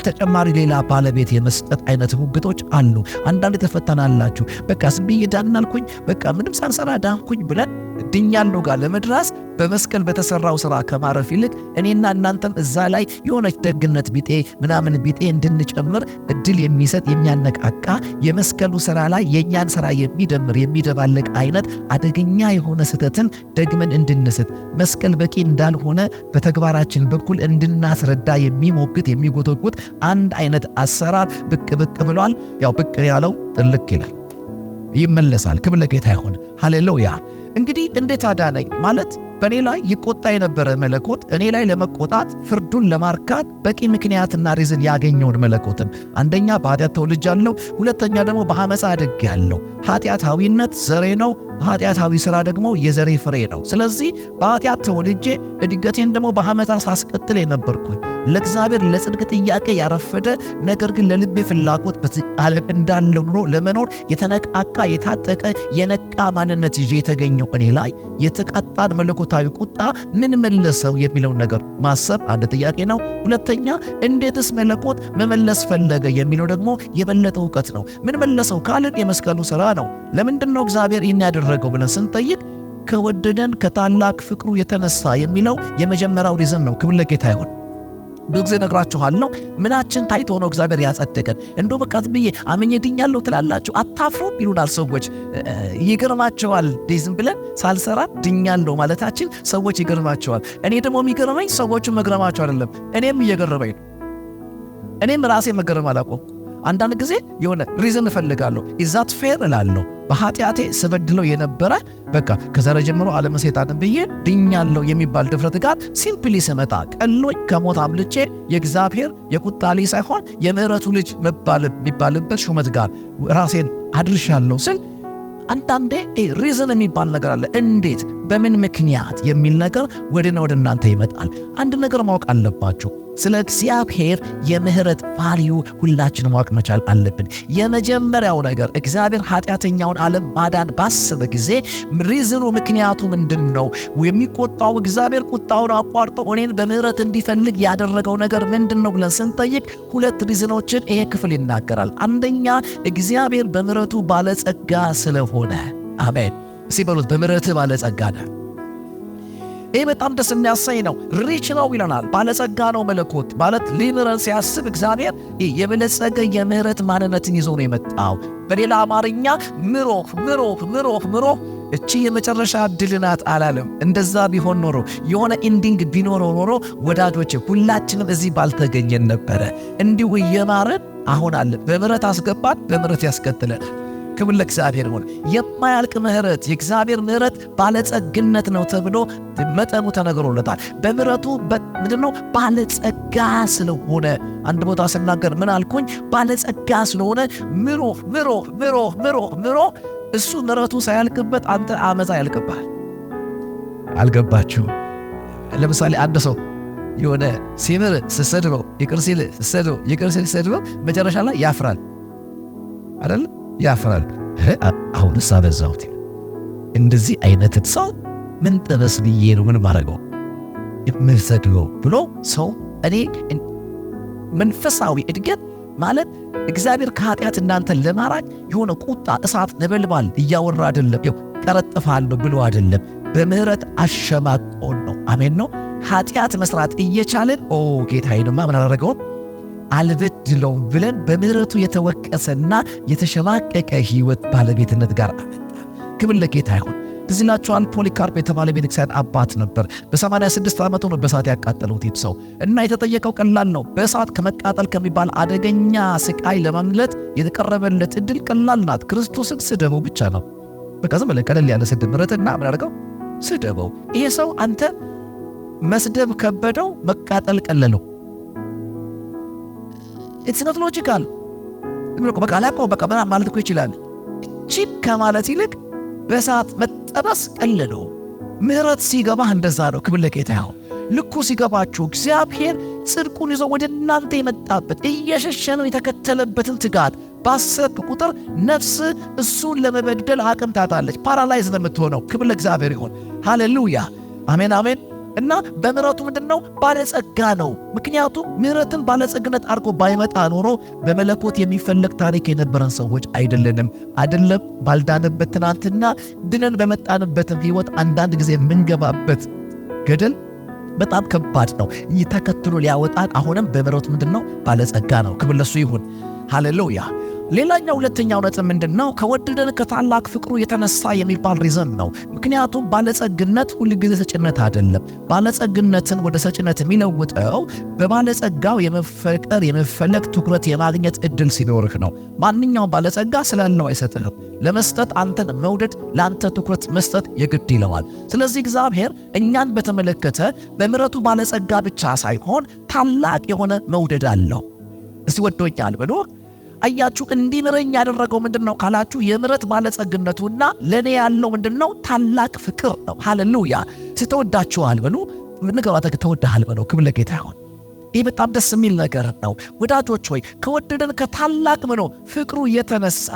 ተጨማሪ ሌላ ባለቤት የመስጠት አይነት ሙግቶች አሉ። አንዳንድ ተፈተናላችሁ። በቃ ዝም ብዬ ዳንናልኩኝ፣ በቃ ምንም ሳንሰራ ዳንኩኝ ብለን ድኛለሁ ጋር ለመድረስ በመስቀል በተሰራው ሥራ ከማረፍ ይልቅ እኔና እናንተም እዛ ላይ የሆነች ደግነት ቢጤ ምናምን ቢጤ እንድንጨምር እድል የሚሰጥ የሚያነቃቃ የመስቀሉ ሥራ ላይ የእኛን ሥራ የሚደምር የሚደባለቅ አይነት አደገኛ የሆነ ስህተትን ደግመን እንድንስት መስቀል በቂ እንዳልሆነ በተግባራችን በኩል እንድናስረዳ የሚሞግት የሚጎተጉት አንድ አይነት አሰራር ብቅ ብሏል። ያው ብቅ ያለው ጥልቅ ይላል፣ ይመለሳል። ክብር ለጌታ ይሁን። ሃሌሉያ። እንግዲህ እንዴት አዳነኝ ማለት በእኔ ላይ ይቆጣ የነበረ መለኮት እኔ ላይ ለመቆጣት ፍርዱን ለማርካት በቂ ምክንያትና ሪዝን ያገኘውን መለኮትን አንደኛ በኃጢአት ተወልጃለሁ፣ ሁለተኛ ደግሞ በአመፃ አድጌያለሁ። ኃጢአታዊነት ዘሬ ነው። ኃጢአታዊ ሥራ ደግሞ የዘሬ ፍሬ ነው። ስለዚህ በኃጢአት ተወልጄ እድገቴን ደግሞ በአመፃ ሳስቀጥል የነበርኩኝ ለእግዚአብሔር ለጽድቅ ጥያቄ ያረፈደ ነገር ግን ለልቤ ፍላጎት በዓለም እንዳለው ኑሮ ለመኖር የተነቃቃ የታጠቀ የነቃ ማንነት ይዤ የተገኘው እኔ ላይ የተቃጣን መለኮታዊ ቁጣ ምን መለሰው የሚለውን ነገር ማሰብ አንድ ጥያቄ ነው። ሁለተኛ እንዴትስ መለኮት መመለስ ፈለገ የሚለው ደግሞ የበለጠ እውቀት ነው። ምን መለሰው ካልን የመስቀሉ ሥራ ነው። ለምንድን ነው እግዚአብሔር ይህን ያደረገው ብለን ስንጠይቅ ከወደደን ከታላቅ ፍቅሩ የተነሳ የሚለው የመጀመሪያው ሪዝን ነው። ክብር ለጌታ ይሁን። ብዙ ጊዜ ነግራችኋለሁ። ምናችን ታይቶ ነው እግዚአብሔር ያጸደቀን? እንደው በቃ ብዬ አመኘ ድኛለሁ ትላላችሁ፣ አታፍሩም ይሉናል ሰዎች። ይገርማቸዋል። ዝም ብለን ሳልሰራ ድኛለሁ ማለታችን ሰዎች ይገርማቸዋል። እኔ ደግሞ የሚገርመኝ ሰዎቹ መግረማቸው አይደለም፣ እኔም እየገረመኝ ነው። እኔም ራሴ መገረም አላቆም። አንዳንድ ጊዜ የሆነ ሪዝን እፈልጋለሁ። ኢዛት ፌር እላለሁ። በኃጢአቴ ስበድለው የነበረ በቃ ከዛሬ ጀምሮ ዓለም ሰይጣንን ብዬ ድኛለሁ የሚባል ድፍረት ጋር ሲምፕሊ ስመጣ ቀሎኝ ከሞት አምልጬ የእግዚአብሔር የቁጣ ልጅ ሳይሆን የምህረቱ ልጅ የሚባልበት ሹመት ጋር ራሴን አድርሻለሁ ስል አንዳንዴ ሪዝን የሚባል ነገር አለ። እንዴት በምን ምክንያት የሚል ነገር ወደ እናንተ ይመጣል። አንድ ነገር ማወቅ አለባችሁ። ስለ እግዚአብሔር የምህረት ቫልዩ ሁላችን ማወቅ መቻል አለብን። የመጀመሪያው ነገር እግዚአብሔር ኃጢአተኛውን ዓለም ማዳን ባሰበ ጊዜ ሪዝኑ ምክንያቱ ምንድነው? የሚቆጣው እግዚአብሔር ቁጣውን አቋርጦ እኔን በምህረት እንዲፈልግ ያደረገው ነገር ምንድነው ብለን ስንጠይቅ ሁለት ሪዝኖችን ይሄ ክፍል ይናገራል። አንደኛ እግዚአብሔር በምህረቱ ባለጸጋ ስለሆነ። አሜን ሲበሉት በምህረት ባለጸጋ ነው። ይህ በጣም ደስ የሚያሰኝ ነው። ሪች ነው ይለናል። ባለጸጋ ነው መለኮት ማለት ሊምረን ሲያስብ እግዚአብሔር የበለጸገ የምህረት ማንነትን ይዞ ነው የመጣው። በሌላ አማርኛ ምሮ እቺ የመጨረሻ ዕድል ናት አላለም። እንደዛ ቢሆን ኖሮ የሆነ ኢንዲንግ ቢኖረው ኖሮ ወዳጆች ሁላችንም እዚህ ባልተገኘን ነበረ። እንዲሁ እየማረን አሁን አለ በምህረት አስገባን፣ በምህረት ያስከትለን። ክብር ለእግዚአብሔር ይሁን። የማያልቅ ምህረት የእግዚአብሔር ምህረት ባለጸግነት ነው ተብሎ መጠኑ ተነግሮለታል። በምህረቱ ምንድነው? ባለጸጋ ስለሆነ። አንድ ቦታ ስናገር ምን አልኩኝ? ባለጸጋ ስለሆነ ምሮ እሱ ምህረቱ ሳያልቅበት አንተ አመፃ ያልቅብሃል። አልገባችሁ? ለምሳሌ አንድ ሰው የሆነ ሲምር ስሰድበው ይቅር ሲል ስሰድበው መጨረሻ ላይ ያፍራል አይደል? ያፍራል። አሁንስ አበዛሁት። እንደዚህ አይነት ሰው ምን ጥበስ ብዬ ነው ምን ማረገው የምሰድበው ብሎ ሰው እኔ መንፈሳዊ እድገት ማለት እግዚአብሔር ከኃጢአት እናንተን ለማራቅ የሆነ ቁጣ እሳት ነበልባል እያወራ አይደለም፣ ቀረጥፋለሁ ብሎ አይደለም፣ በምህረት አሸማቆን ነው። አሜን ነው። ኃጢአት መስራት እየቻለን ጌታዬንማ ምን አደረገው አልበድለውም ብለን በምህረቱ የተወቀሰና የተሸማቀቀ ህይወት ባለቤትነት ጋር አመጣ። ክብር ለጌታ ይሁን። ትዝ ይላችኋል ፖሊካርፕ የተባለ ቤተክርስቲያን አባት ነበር። በ86 ዓመቱ ነው በእሳት ያቃጠለው ሰው እና የተጠየቀው ቀላል ነው። በእሳት ከመቃጠል ከሚባል አደገኛ ስቃይ ለማምለጥ የተቀረበለት እድል ቀላል ናት። ክርስቶስን ስደበው ብቻ ነው። በቃ ዝም ብለህ ቀለል ያለ ስድብ ምረትና ምን አደረገው? ስደበው። ይሄ ሰው አንተ መስደብ ከበደው፣ መቃጠል ቀለለው። it's not logical። በቃ አላውቀውም በቃ ምናምን ማለት እኮ ይችላል። ቺፕ ከማለት ይልቅ በእሳት መጠበስ ቀለለው። ምህረት ሲገባህ እንደዛ ነው። ክብር ለጌታ ይሁን። ልኩ ሲገባችሁ እግዚአብሔር ጽድቁን ይዞ ወደ እናንተ የመጣበት እየሸሸነው የተከተለበትን ትጋት ባሰብ ቁጥር ነፍስ እሱን ለመበደል አቅም ታጣለች። ፓራላይዝ ነው የምትሆነው። ክብር ለእግዚአብሔር ይሁን። ሃሌሉያ አሜን አሜን። እና በምህረቱ ምንድነው? ባለጸጋ ነው። ምክንያቱም ምህረትን ባለጸግነት አድርጎ ባይመጣ ኖሮ በመለኮት የሚፈለግ ታሪክ የነበረን ሰዎች አይደለንም። አይደለም ባልዳንበት ትናንትና ድነን በመጣንበትም ህይወት አንዳንድ ጊዜ የምንገባበት ገደል በጣም ከባድ ነው። ተከትሎ ሊያወጣን አሁንም በምህረቱ ምንድነው? ባለጸጋ ነው። ክብር ለሱ ይሁን። ሃሌሉያ። ሌላኛው ሁለተኛው ነጥብ ምንድነው? ከወደደን ከታላቅ ፍቅሩ የተነሳ የሚባል ሪዝን ነው። ምክንያቱም ባለጸግነት ሁሉ ጊዜ ሰጭነት አይደለም። ባለጸግነትን ወደ ሰጭነት የሚለውጠው በባለጸጋው የመፈቀር የመፈለግ ትኩረት የማግኘት እድል ሲኖርህ ነው። ማንኛውም ባለጸጋ ስላለው አይሰጥህም። ለመስጠት አንተን መውደድ፣ ለአንተ ትኩረት መስጠት የግድ ይለዋል። ስለዚህ እግዚአብሔር እኛን በተመለከተ በምህረቱ ባለጸጋ ብቻ ሳይሆን ታላቅ የሆነ መውደድ አለው። እስቲ ወዶኛል ብሎ አያችሁ እንዲምረኝ ያደረገው ምንድነው ካላችሁ የምህረት ባለጸግነቱና ለኔ ያለው ምንድነው? ታላቅ ፍቅር ነው። ሃሌሉያ። ተወዳችኋል በሉ ንገሯት፣ ተወዳሃል በሉ። ክብር ለጌታ ይሁን። ይህ በጣም ደስ የሚል ነገር ነው ወዳጆች ሆይ። ከወደደን ከታላቅ ፍቅሩ የተነሳ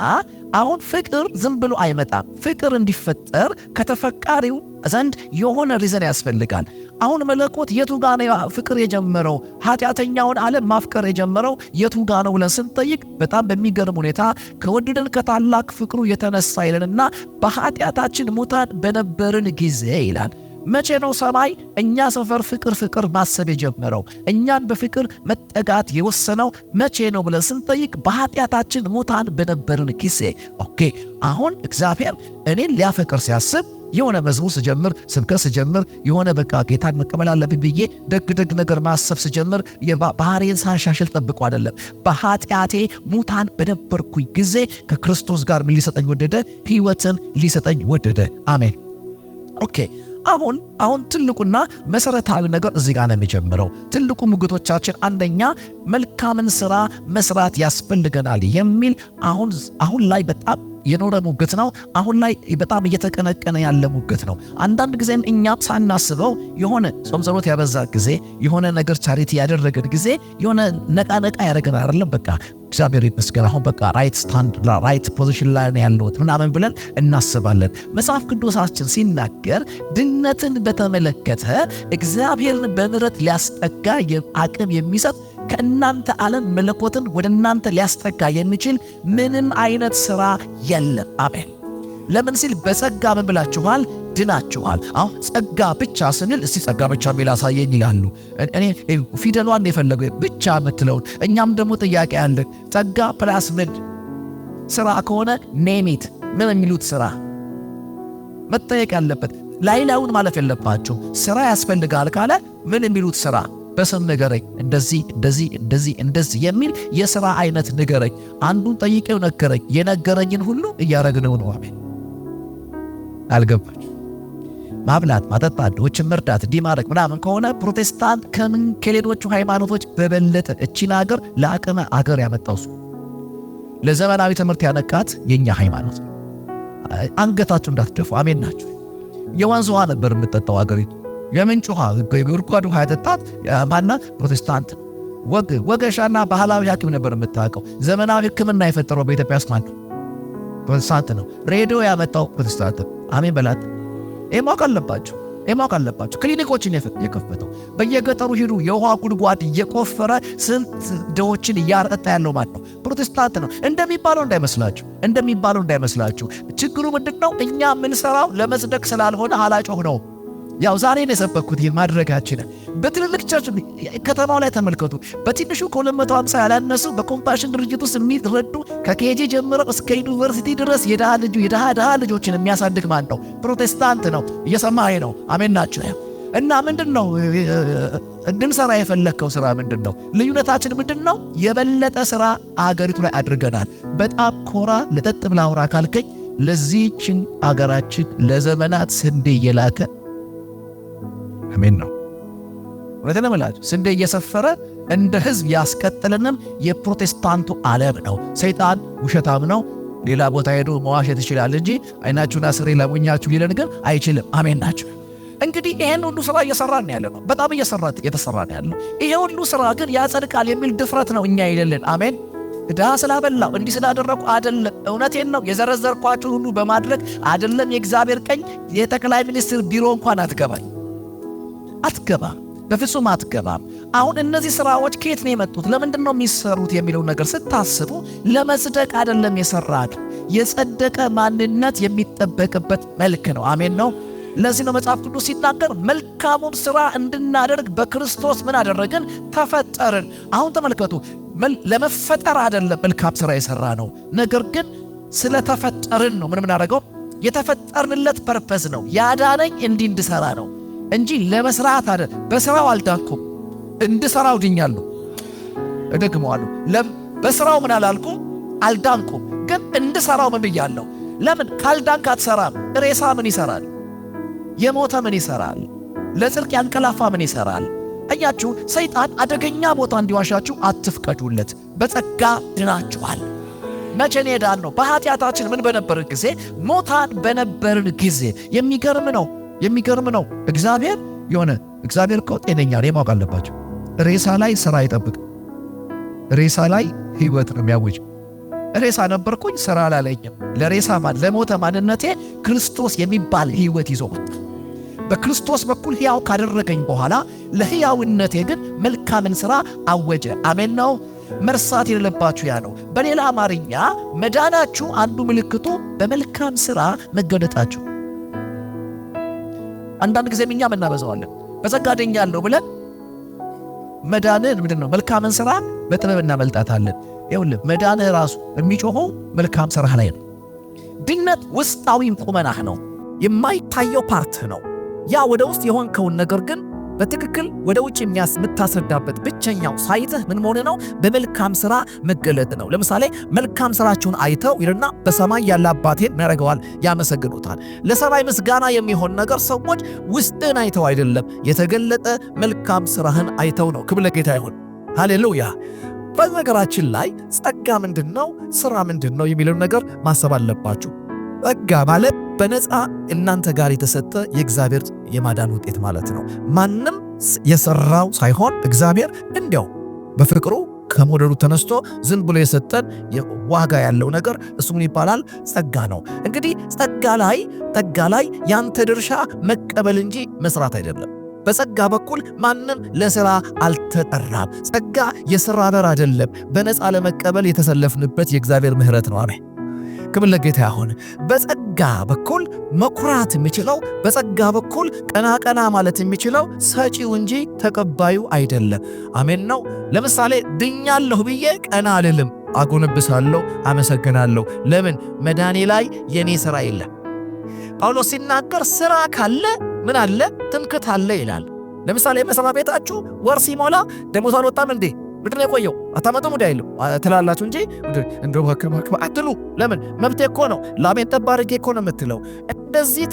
አሁን ፍቅር ዝም ብሎ አይመጣም። ፍቅር እንዲፈጠር ከተፈቃሪው ዘንድ የሆነ ሪዘን ያስፈልጋል። አሁን መለኮት የቱ ጋር ነው ፍቅር የጀመረው? ኃጢአተኛውን ዓለም ማፍቀር የጀመረው የቱ ጋር ነው ብለን ስንጠይቅ በጣም በሚገርም ሁኔታ ከወደደን ከታላቅ ፍቅሩ የተነሳ ይለንና በኃጢአታችን ሙታን በነበርን ጊዜ ይላል። መቼ ነው ሰማይ እኛ ሰፈር ፍቅር ማሰብ የጀመረው? እኛን በፍቅር መጠጋት የወሰነው መቼ ነው ብለን ስንጠይቅ በኃጢአታችን ሙታን በነበርን ጊዜ። ኦኬ አሁን እግዚአብሔር እኔን ሊያፈቅር ሲያስብ የሆነ መዝሙር ስጀምር፣ ስብከት ስጀምር፣ የሆነ በቃ ጌታን መቀበል አለብኝ ብዬ ደግ ነገር ማሰብ ስጀምር ባህሪን ሳሻሽል ጠብቆ አይደለም። በኃጢአቴ ሙታን በነበርኩኝ ጊዜ ከክርስቶስ ጋር ምን ሊሰጠኝ ወደደ? ሕይወትን ሊሰጠኝ ወደደ። አሜን። ኦኬ። አሁን ትልቁና መሰረታዊ ነገር እዚህ ጋር ነው የሚጀምረው። ትልቁ ሙግቶቻችን አንደኛ መልካምን ስራ መስራት ያስፈልገናል የሚል አሁን ላይ በጣም የኖረ ሙግት ነው። አሁን ላይ በጣም እየተቀነቀነ ያለ ሙግት ነው። አንዳንድ ጊዜም እኛም ሳናስበው የሆነ ጾም ጸሎት ያበዛ ጊዜ፣ የሆነ ነገር ቻሪቲ ያደረገን ጊዜ የሆነ ነቃ ያደረገን አይደለም። በቃ እግዚአብሔር ይመስገን አሁን በቃ ራይት ፖዚሽን ላይ ነው ያለሁት ምናምን ብለን እናስባለን። መጽሐፍ ቅዱሳችን ሲናገር ድነትን በተመለከተ እግዚአብሔርን በምሕረት ሊያስጠጋ አቅም የሚሰጥ ከእናንተ ዓለም መለኮትን ወደ እናንተ ሊያስጠጋ የሚችል ምንም አይነት ሥራ የለም። አሜን። ለምን ሲል በጸጋ ምን ብላችኋል? ድናችኋል። አሁን ጸጋ ብቻ ስንል እስቲ ጸጋ ብቻ የሚል አሳየኝ ይላሉ። እኔ ፊደሏን የፈለገው ብቻ የምትለውን እኛም ደግሞ ጥያቄ አለን። ጸጋ ፕላስ ምን ሥራ ከሆነ ኔሚት ምን የሚሉት ሥራ መጠየቅ ያለበት ላይላውን ማለፍ የለባቸው። ሥራ ያስፈልጋል ካለ ምን የሚሉት ሥራ በስም ንገረኝ፣ እንደዚህ የሚል የሥራ አይነት ንገረኝ። አንዱን ጠይቄው ነገረኝ። የነገረኝን ሁሉ እያረግነው ነው። አሜን። አልገባችሁ? ማብላት፣ ማጠጣት፣ ድሆችን መርዳት፣ እንዲህ ማድረግ ምናምን ከሆነ ፕሮቴስታንት ከሌሎቹ ሃይማኖቶች በበለጠ እቺን አገር ለአቅመ አገር ያመጣው እሱ ለዘመናዊ ትምህርት ያነቃት የኛ ሃይማኖት። አንገታችሁ እንዳትደፉ። አሜን ናችሁ። የወንዝ ውሃ ነበር የምትጠጣው አገሪቱ። የምንጭ ውሃ፣ የጉድጓድ ውሃ ያጠጣት ማናት? ፕሮቴስታንት። ወገሻና ባህላዊ ሐኪም ነበር የምታውቀው። ዘመናዊ ሕክምና የፈጠረው በኢትዮጵያ ውስጥ ማለት ፕሮቴስታንት ነው። ሬዲዮ ያመጣው ፕሮቴስታንት። አሜን በላት። ይህ ማወቅ አለባቸው። ክሊኒኮችን የከፈተው በየገጠሩ ሂዱ የውሃ ጉድጓድ እየቆፈረ ስንት ድሆችን እያረጠ ያለው ማለት ነው ፕሮቴስታንት ነው። እንደሚባለው እንዳይመስላችሁ። ችግሩ ምንድን ነው? እኛ የምንሰራው ለመጽደቅ ስላልሆነ ሀላጮህ ነው። ያው ዛሬ ነው የሰበኩት ይህን ማድረጋችን። በትልልቅ ቸርች ከተማው ላይ ተመልከቱ። በትንሹ ከ250 ያላነሱ በኮምፓሽን ድርጅት ውስጥ የሚረዱ ከኬጂ ጀምሮ እስከ ዩኒቨርሲቲ ድረስ የድሃ ልጆችን የሚያሳድግ ማን ነው? ፕሮቴስታንት ነው። እየሰማኸኝ ነው? አሜን ናችሁ? እና ምንድን ነው እንድንሰራ የፈለግከው ስራ ምንድን ነው? ልዩነታችን ምንድን ነው? የበለጠ ስራ አገሪቱ ላይ አድርገናል። በጣም ኮራ ለጠጥ ብላ አውራ ካልከኝ ለዚህችን አገራችን ለዘመናት ስንዴ እየላከ አሜን ነው ወደነ መላጭ ስንዴ እየሰፈረ እንደ ህዝብ ያስቀጥለንም የፕሮቴስታንቱ ዓለም ነው። ሰይጣን ውሸታም ነው። ሌላ ቦታ ሄዶ መዋሸት ይችላል እንጂ አይናችሁን አስሬ ለሞኛችሁ ሊለን ግን አይችልም። አሜን ናችሁ? እንግዲህ ይሄን ሁሉ ስራ እየሰራን ያለነው በጣም እየሰራን ያለነው ይሄ ሁሉ ስራ ግን ያጸድቃል የሚል ድፍረት ነው እኛ ይለልን። አሜን። ዕዳ ስላበላው እንዲህ ስላደረኩ አይደለም። እውነቴን ነው። የዘረዘርኳችሁ ሁሉ በማድረግ አይደለም የእግዚአብሔር ቀኝ የጠቅላይ ሚኒስትር ቢሮ እንኳን አትገባም። በፍጹም አትገባም። አሁን እነዚህ ስራዎች ከየት ነው የመጡት? ለምንድን ነው የሚሰሩት የሚለው ነገር ስታስቡ ለመጽደቅ አይደለም የሰራነው። የጸደቀ ማንነት የሚጠበቅበት መልክ ነው። አሜን ነው። ለዚህ ነው መጽሐፍ ቅዱስ ሲናገር መልካሙን ስራ እንድናደርግ በክርስቶስ ምን አደረግን? ተፈጠርን። አሁን ተመልከቱ፣ ለመፈጠር አይደለም መልካም ስራ የሰራ ነው። ነገር ግን ስለተፈጠርን ነው ምን አደረገው? የተፈጠርንለት ፐርፐዝ ነው። ያዳነኝ እንዲህ እንድሰራ ነው እንጂ ለመስራት አይደል። በስራው አልዳንኩም፣ እንድሰራው ድኛለሁ። እደግመዋለሁ። በስራው ምን አላልኩም? አልዳንኩም፣ ግን እንድሰራው ምን ብያለሁ? ለምን ካልዳንክ አትሰራም? ሬሳ ምን ይሰራል? የሞተ ምን ይሰራል? ለጽድቅ ያንቀላፋ ምን ይሰራል? አያችሁ፣ ሰይጣን አደገኛ ቦታ እንዲዋሻችሁ አትፍቀዱለት። በጸጋ ድናችኋል። መቼ ነው የዳነው? በኃጢአታችን ምን በነበርን ጊዜ? ሞታን በነበርን ጊዜ። የሚገርም ነው። እግዚአብሔር እኮ ጤነኛ ነው። ማወቅ አለባቸው። ሬሳ ላይ ሥራ አይጠብቅ። ሬሳ ላይ ሕይወት ነው የሚያውጅ። ሬሳ ነበርኩኝ ሥራ አላለኝም። ለሞተ ማንነቴ ክርስቶስ የሚባል ሕይወት ይዞ መጣ። በክርስቶስ በኩል ሕያው ካደረገኝ በኋላ ለሕያውነቴ ግን መልካምን ሥራ አወጀ። አሜን ነው። መርሳት የሌለባችሁ ያ ነው። በሌላ አማርኛ መዳናችሁ አንዱ ምልክቱ በመልካም ሥራ መገለጣችሁ። አንዳንድ ጊዜ እኛም እናበዛዋለን። በጸጋ ድኛለሁ ብለን መዳንን ምንድን ነው? መልካምን ሥራ በጥበብ እናመልጣታለን። ይኸውልህ መዳንህ ራሱ የሚጮኸው መልካም ሥራህ ላይ ነው። ድነት ውስጣዊ ቁመናህ ነው። የማይታየው ፓርት ነው። ያ ወደ ውስጥ የሆንከውን ነገር ግን በትክክል ወደ ውጭ የምታስረዳበት ብቸኛው ሳይትህ ምን መሆን ነው? በመልካም ሥራ መገለጥ ነው። ለምሳሌ መልካም ሥራችሁን አይተው ይልና በሰማይ ያለ አባቴን ያደርገዋል፣ ያመሰግኑታል። ለሰማይ ምስጋና የሚሆን ነገር ሰዎች ውስጥን አይተው አይደለም፣ የተገለጠ መልካም ሥራህን አይተው ነው። ክብር ለጌታ ይሁን። ሃሌሉያ። በነገራችን ላይ ጸጋ ምንድነው? ሥራ ምንድነው? የሚለውን ነገር ማሰብ አለባችሁ። ጸጋ ማለት በነፃ እናንተ ጋር የተሰጠ የእግዚአብሔር የማዳን ውጤት ማለት ነው። ማንም የሰራው ሳይሆን እግዚአብሔር እንዲያው በፍቅሩ ከሞደሉ ተነስቶ ዝም ብሎ የሰጠን ዋጋ ያለው ነገር እሱ ምን ይባላል? ጸጋ ነው። እንግዲህ ጸጋ ላይ ያንተ ድርሻ መቀበል እንጂ መስራት አይደለም። በጸጋ በኩል ማንም ለሥራ አልተጠራም። ጸጋ የሥራ በር አይደለም፣ በነፃ ለመቀበል የተሰለፍንበት የእግዚአብሔር ምሕረት ነው። አሜን። ክብር ለጌታ ይሁን። በጸጋ በኩል መኩራት የሚችለው በጸጋ በኩል ቀና ማለት የሚችለው ሰጪው እንጂ ተቀባዩ አይደለም። አሜን ነው። ለምሳሌ ድኛለሁ ብዬ ቀና አልልም፣ አጎነብሳለሁ፣ አመሰግናለሁ። ለምን? መዳኔ ላይ የኔ ሥራ የለም። ጳውሎስ ሲናገር ሥራ ካለ ምን አለ? ትምክህት አለ ይላል። ለምሳሌ መስሪያ ቤታችሁ ወር ሲሞላ ደሞዝ አልወጣም እንዴ? ምንድነው የቆየው? አታመጡም እንዴ አይሉ ትላላችሁ እንጂ እንደው ህክም አትሉ። ለምን? መብቴ እኮ ነው፣ ላቤን ጠብ አድርጌ እኮ ነው የምትለው። እንደዚህ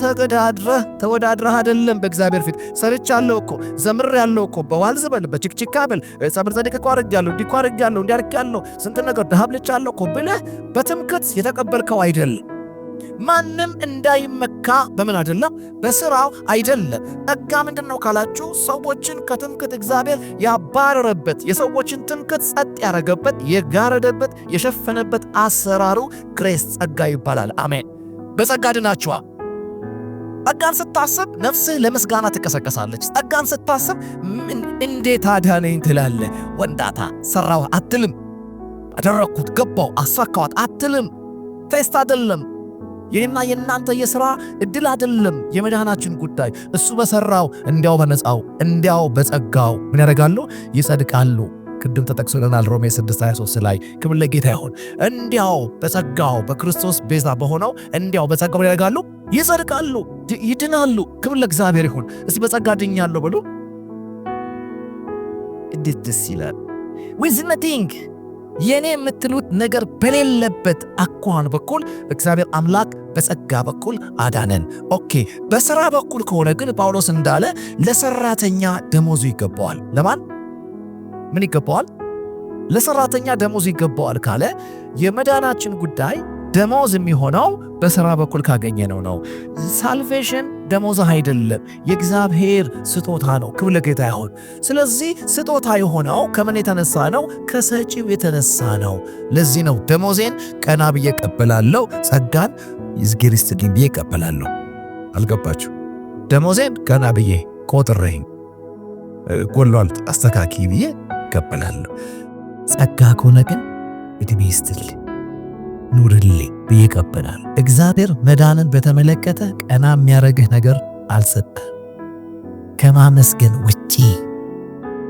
ተወዳድረህ አይደለም። በእግዚአብሔር ፊት ሰርቻለሁ እኮ ዘምሬያለሁ እኮ በዋልዝ በል በችክችካ በል ጸብር ጸዲቅ እኮ አድርጌያለሁ፣ እንዲህ እኮ አድርጌያለሁ፣ እንዲህ አድርጌያለሁ፣ ስንት ነገር ደሃብልቻለሁ እኮ ብለህ በትምክህት የተቀበልከው አይደለም። ማንም እንዳይመካ በምን አይደለም? በሥራው አይደለም። ጸጋ ምንድነው ካላችሁ ሰዎችን ከትምክህት እግዚአብሔር ያባረረበት፣ የሰዎችን ትምክህት ጸጥ ያረገበት፣ የጋረደበት፣ የሸፈነበት አሰራሩ ግሬስ ጸጋ ይባላል። አሜን። በጸጋ ድናችኋል። ጸጋን ስታስብ ነፍስህ ለምስጋና ትቀሰቀሳለች። ጸጋን ስታስብ እንዴት አዳነኝ ትላለህ። ወንዳታ ሰራው አትልም። አደረኩት፣ ገባው፣ አሳካዋት አትልም። ቴስት አይደለም። የኔና የናንተ የሥራ ዕድል አይደለም። የመዳናችን ጉዳይ እሱ በሠራው እንዲያው በነፃው እንዲያው በጸጋው ምን ያደርጋሉ? ይጸድቃሉ። ቅድም ተጠቅሶልናል ሮሜ 6:23 ላይ። ክብር ለጌታ ይሁን። እንዲያው በጸጋው በክርስቶስ ቤዛ በሆነው እንዲያው በጸጋው ያደርጋሉ፣ ይጸድቃሉ፣ ይድናሉ። ክብር ለእግዚአብሔር ይሁን። እስቲ በጸጋ ድኛለሁ ብሎ እንዴት ደስ ይላል። with nothing የኔ የምትሉት ነገር በሌለበት አኳኋን በኩል እግዚአብሔር አምላክ በጸጋ በኩል አዳነን። ኦኬ። በሥራ በኩል ከሆነ ግን ጳውሎስ እንዳለ ለሰራተኛ ደሞዙ ይገባዋል። ለማን ምን ይገባዋል? ለሰራተኛ ደሞዙ ይገባዋል ካለ የመዳናችን ጉዳይ ደሞዝ የሚሆነው በሥራ በኩል ካገኘነው ነው። ሳልቬሽን ደሞዝ አይደለም፣ የእግዚአብሔር ስጦታ ነው። ክብር ለጌታ ይሁን። ስለዚህ ስጦታ የሆነው ከምን የተነሳ ነው? ከሰጪው የተነሳ ነው። ለዚህ ነው ደሞዜን ቀና ብዬ ቀበላለሁ፣ ጸጋን ይዝጌር ይስጥልኝ ብዬ ቀበላለሁ። አልገባችሁ? ደሞዜን ቀና ብዬ ቆጥሬኝ ጎሏል አስተካኪ ብዬ ቀበላለሁ። ጸጋ ከሆነ ግን እድሜ ይስጥልኝ ኑርልኝ ብዬ ቀበላለሁ። እግዚአብሔር መዳንን በተመለከተ ቀና የሚያረግህ ነገር አልሰጠህም። ከማመስገን ውጪ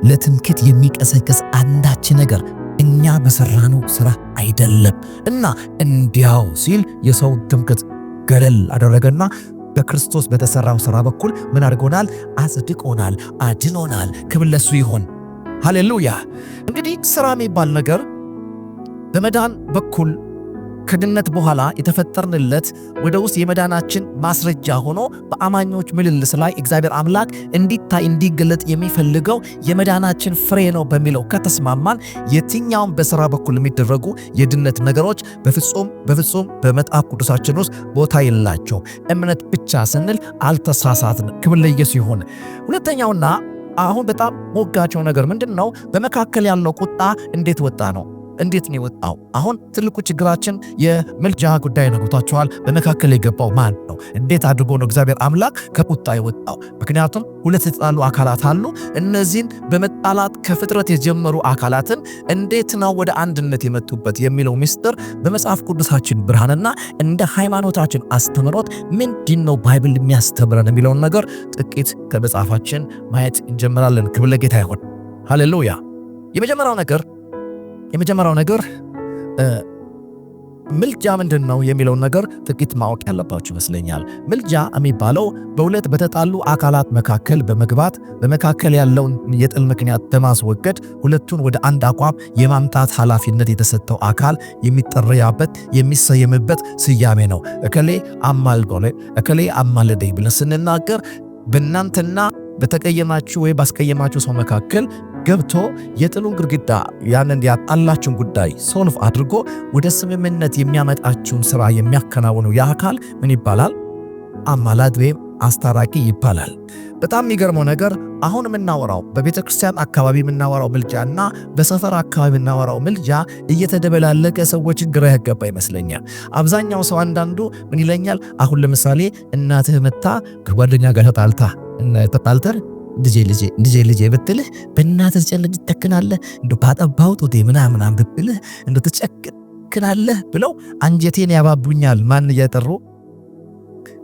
ለትምክህት የሚቀሰቅስ አንዳች ነገር እኛ በሰራነው ሥራ አይደለም እና እንዲያው ሲል የሰው ትምክህት ገለል አደረገና በክርስቶስ በተሰራው ሥራ በኩል ምን አድርጎናል? አጽድቆናል፣ አድኖናል። ክብር ለሱ ይሁን። ሃሌሉያ። እንግዲህ ሥራ የሚባል ነገር በመዳን በኩል ከድነት በኋላ የተፈጠርንለት ወደ ውስጥ የመዳናችን ማስረጃ ሆኖ በአማኞች ምልልስ ላይ እግዚአብሔር አምላክ እንዲታይ እንዲገለጥ የሚፈልገው የመዳናችን ፍሬ ነው በሚለው ከተስማማን የትኛውም በሥራ በኩል የሚደረጉ የድነት ነገሮች በፍጹም በመጽሐፍ ቅዱሳችን ውስጥ ቦታ የላቸው። እምነት ብቻ ስንል አልተሳሳትን። ክብር ለኢየሱስ ይሁን። ሁለተኛውና አሁን በጣም ሞጋቸው ነገር ምንድነው? በመካከል ያለው ቁጣ እንዴት ወጣ ነው። እንዴት ነው የወጣው? አሁን ትልቁ ችግራችን የምልጃ ጉዳይ ነው። ገብቷችኋል? በመካከል የገባው ማን ነው? እንዴት አድርጎ ነው እግዚአብሔር አምላክ ከቁጣ የወጣው? ምክንያቱም ሁለት የተጣሉ አካላት አሉ። እነዚህን በመጣላት ከፍጥረት የጀመሩ አካላትን እንዴት ነው ወደ አንድነት የመጡበት የሚለው ምስጢር በመጽሐፍ ቅዱሳችን ብርሃንና እንደ ሃይማኖታችን አስተምሮት ምንድን ነው ባይብል የሚያስተምረን የሚለውን ነገር ጥቂት ከመጽሐፋችን ማየት እንጀምራለን። ክብር ለጌታ ይሁን። ሃሌሉያ። የመጀመሪያው ነገር ምልጃ ምንድነው የሚለውን ነገር ጥቂት ማወቅ ያለባችሁ ይመስለኛል። ምልጃ የሚባለው በሁለት በተጣሉ አካላት መካከል በመግባት በመካከል ያለውን የጥል ምክንያት በማስወገድ ሁለቱን ወደ አንድ አቋም የማምጣት ኃላፊነት የተሰጠው አካል የሚጠራበት የሚሰየምበት ስያሜ ነው። እከሌ አማልዶለ እከሌ አማልደኝ ብለን ስንናገር በእናንተና በተቀየማችሁ ወይ ባስቀየማችሁ ሰው መካከል ገብቶ የጥሉን ግድግዳ ያንን ያጣላችሁን ጉዳይ ሶልቭ አድርጎ ወደ ስምምነት የሚያመጣችሁን ስራ የሚያከናውነው ያ አካል ምን ይባላል? አማላድ ወይም አስታራቂ ይባላል። በጣም የሚገርመው ነገር አሁን የምናወራው በቤተ ክርስቲያን አካባቢ የምናወራው ምልጃና በሰፈር አካባቢ የምናወራው ምልጃ እየተደበላለቀ ሰዎችን ግራ ያጋባ ይመስለኛል። አብዛኛው ሰው አንዳንዱ ምን ይለኛል? አሁን ለምሳሌ እናትህ መታ ከጓደኛ ጋር ተጣልተህ ልጄ ብትልህ በእናትህ ጨልጅ ትተክናለህ እንዶ ባጠባው ጡቴ ምናምን ብትልህ እንዶ ትጨክናለህ ብለው አንጀቴን ያባቡኛል። ማን እየጠሩ?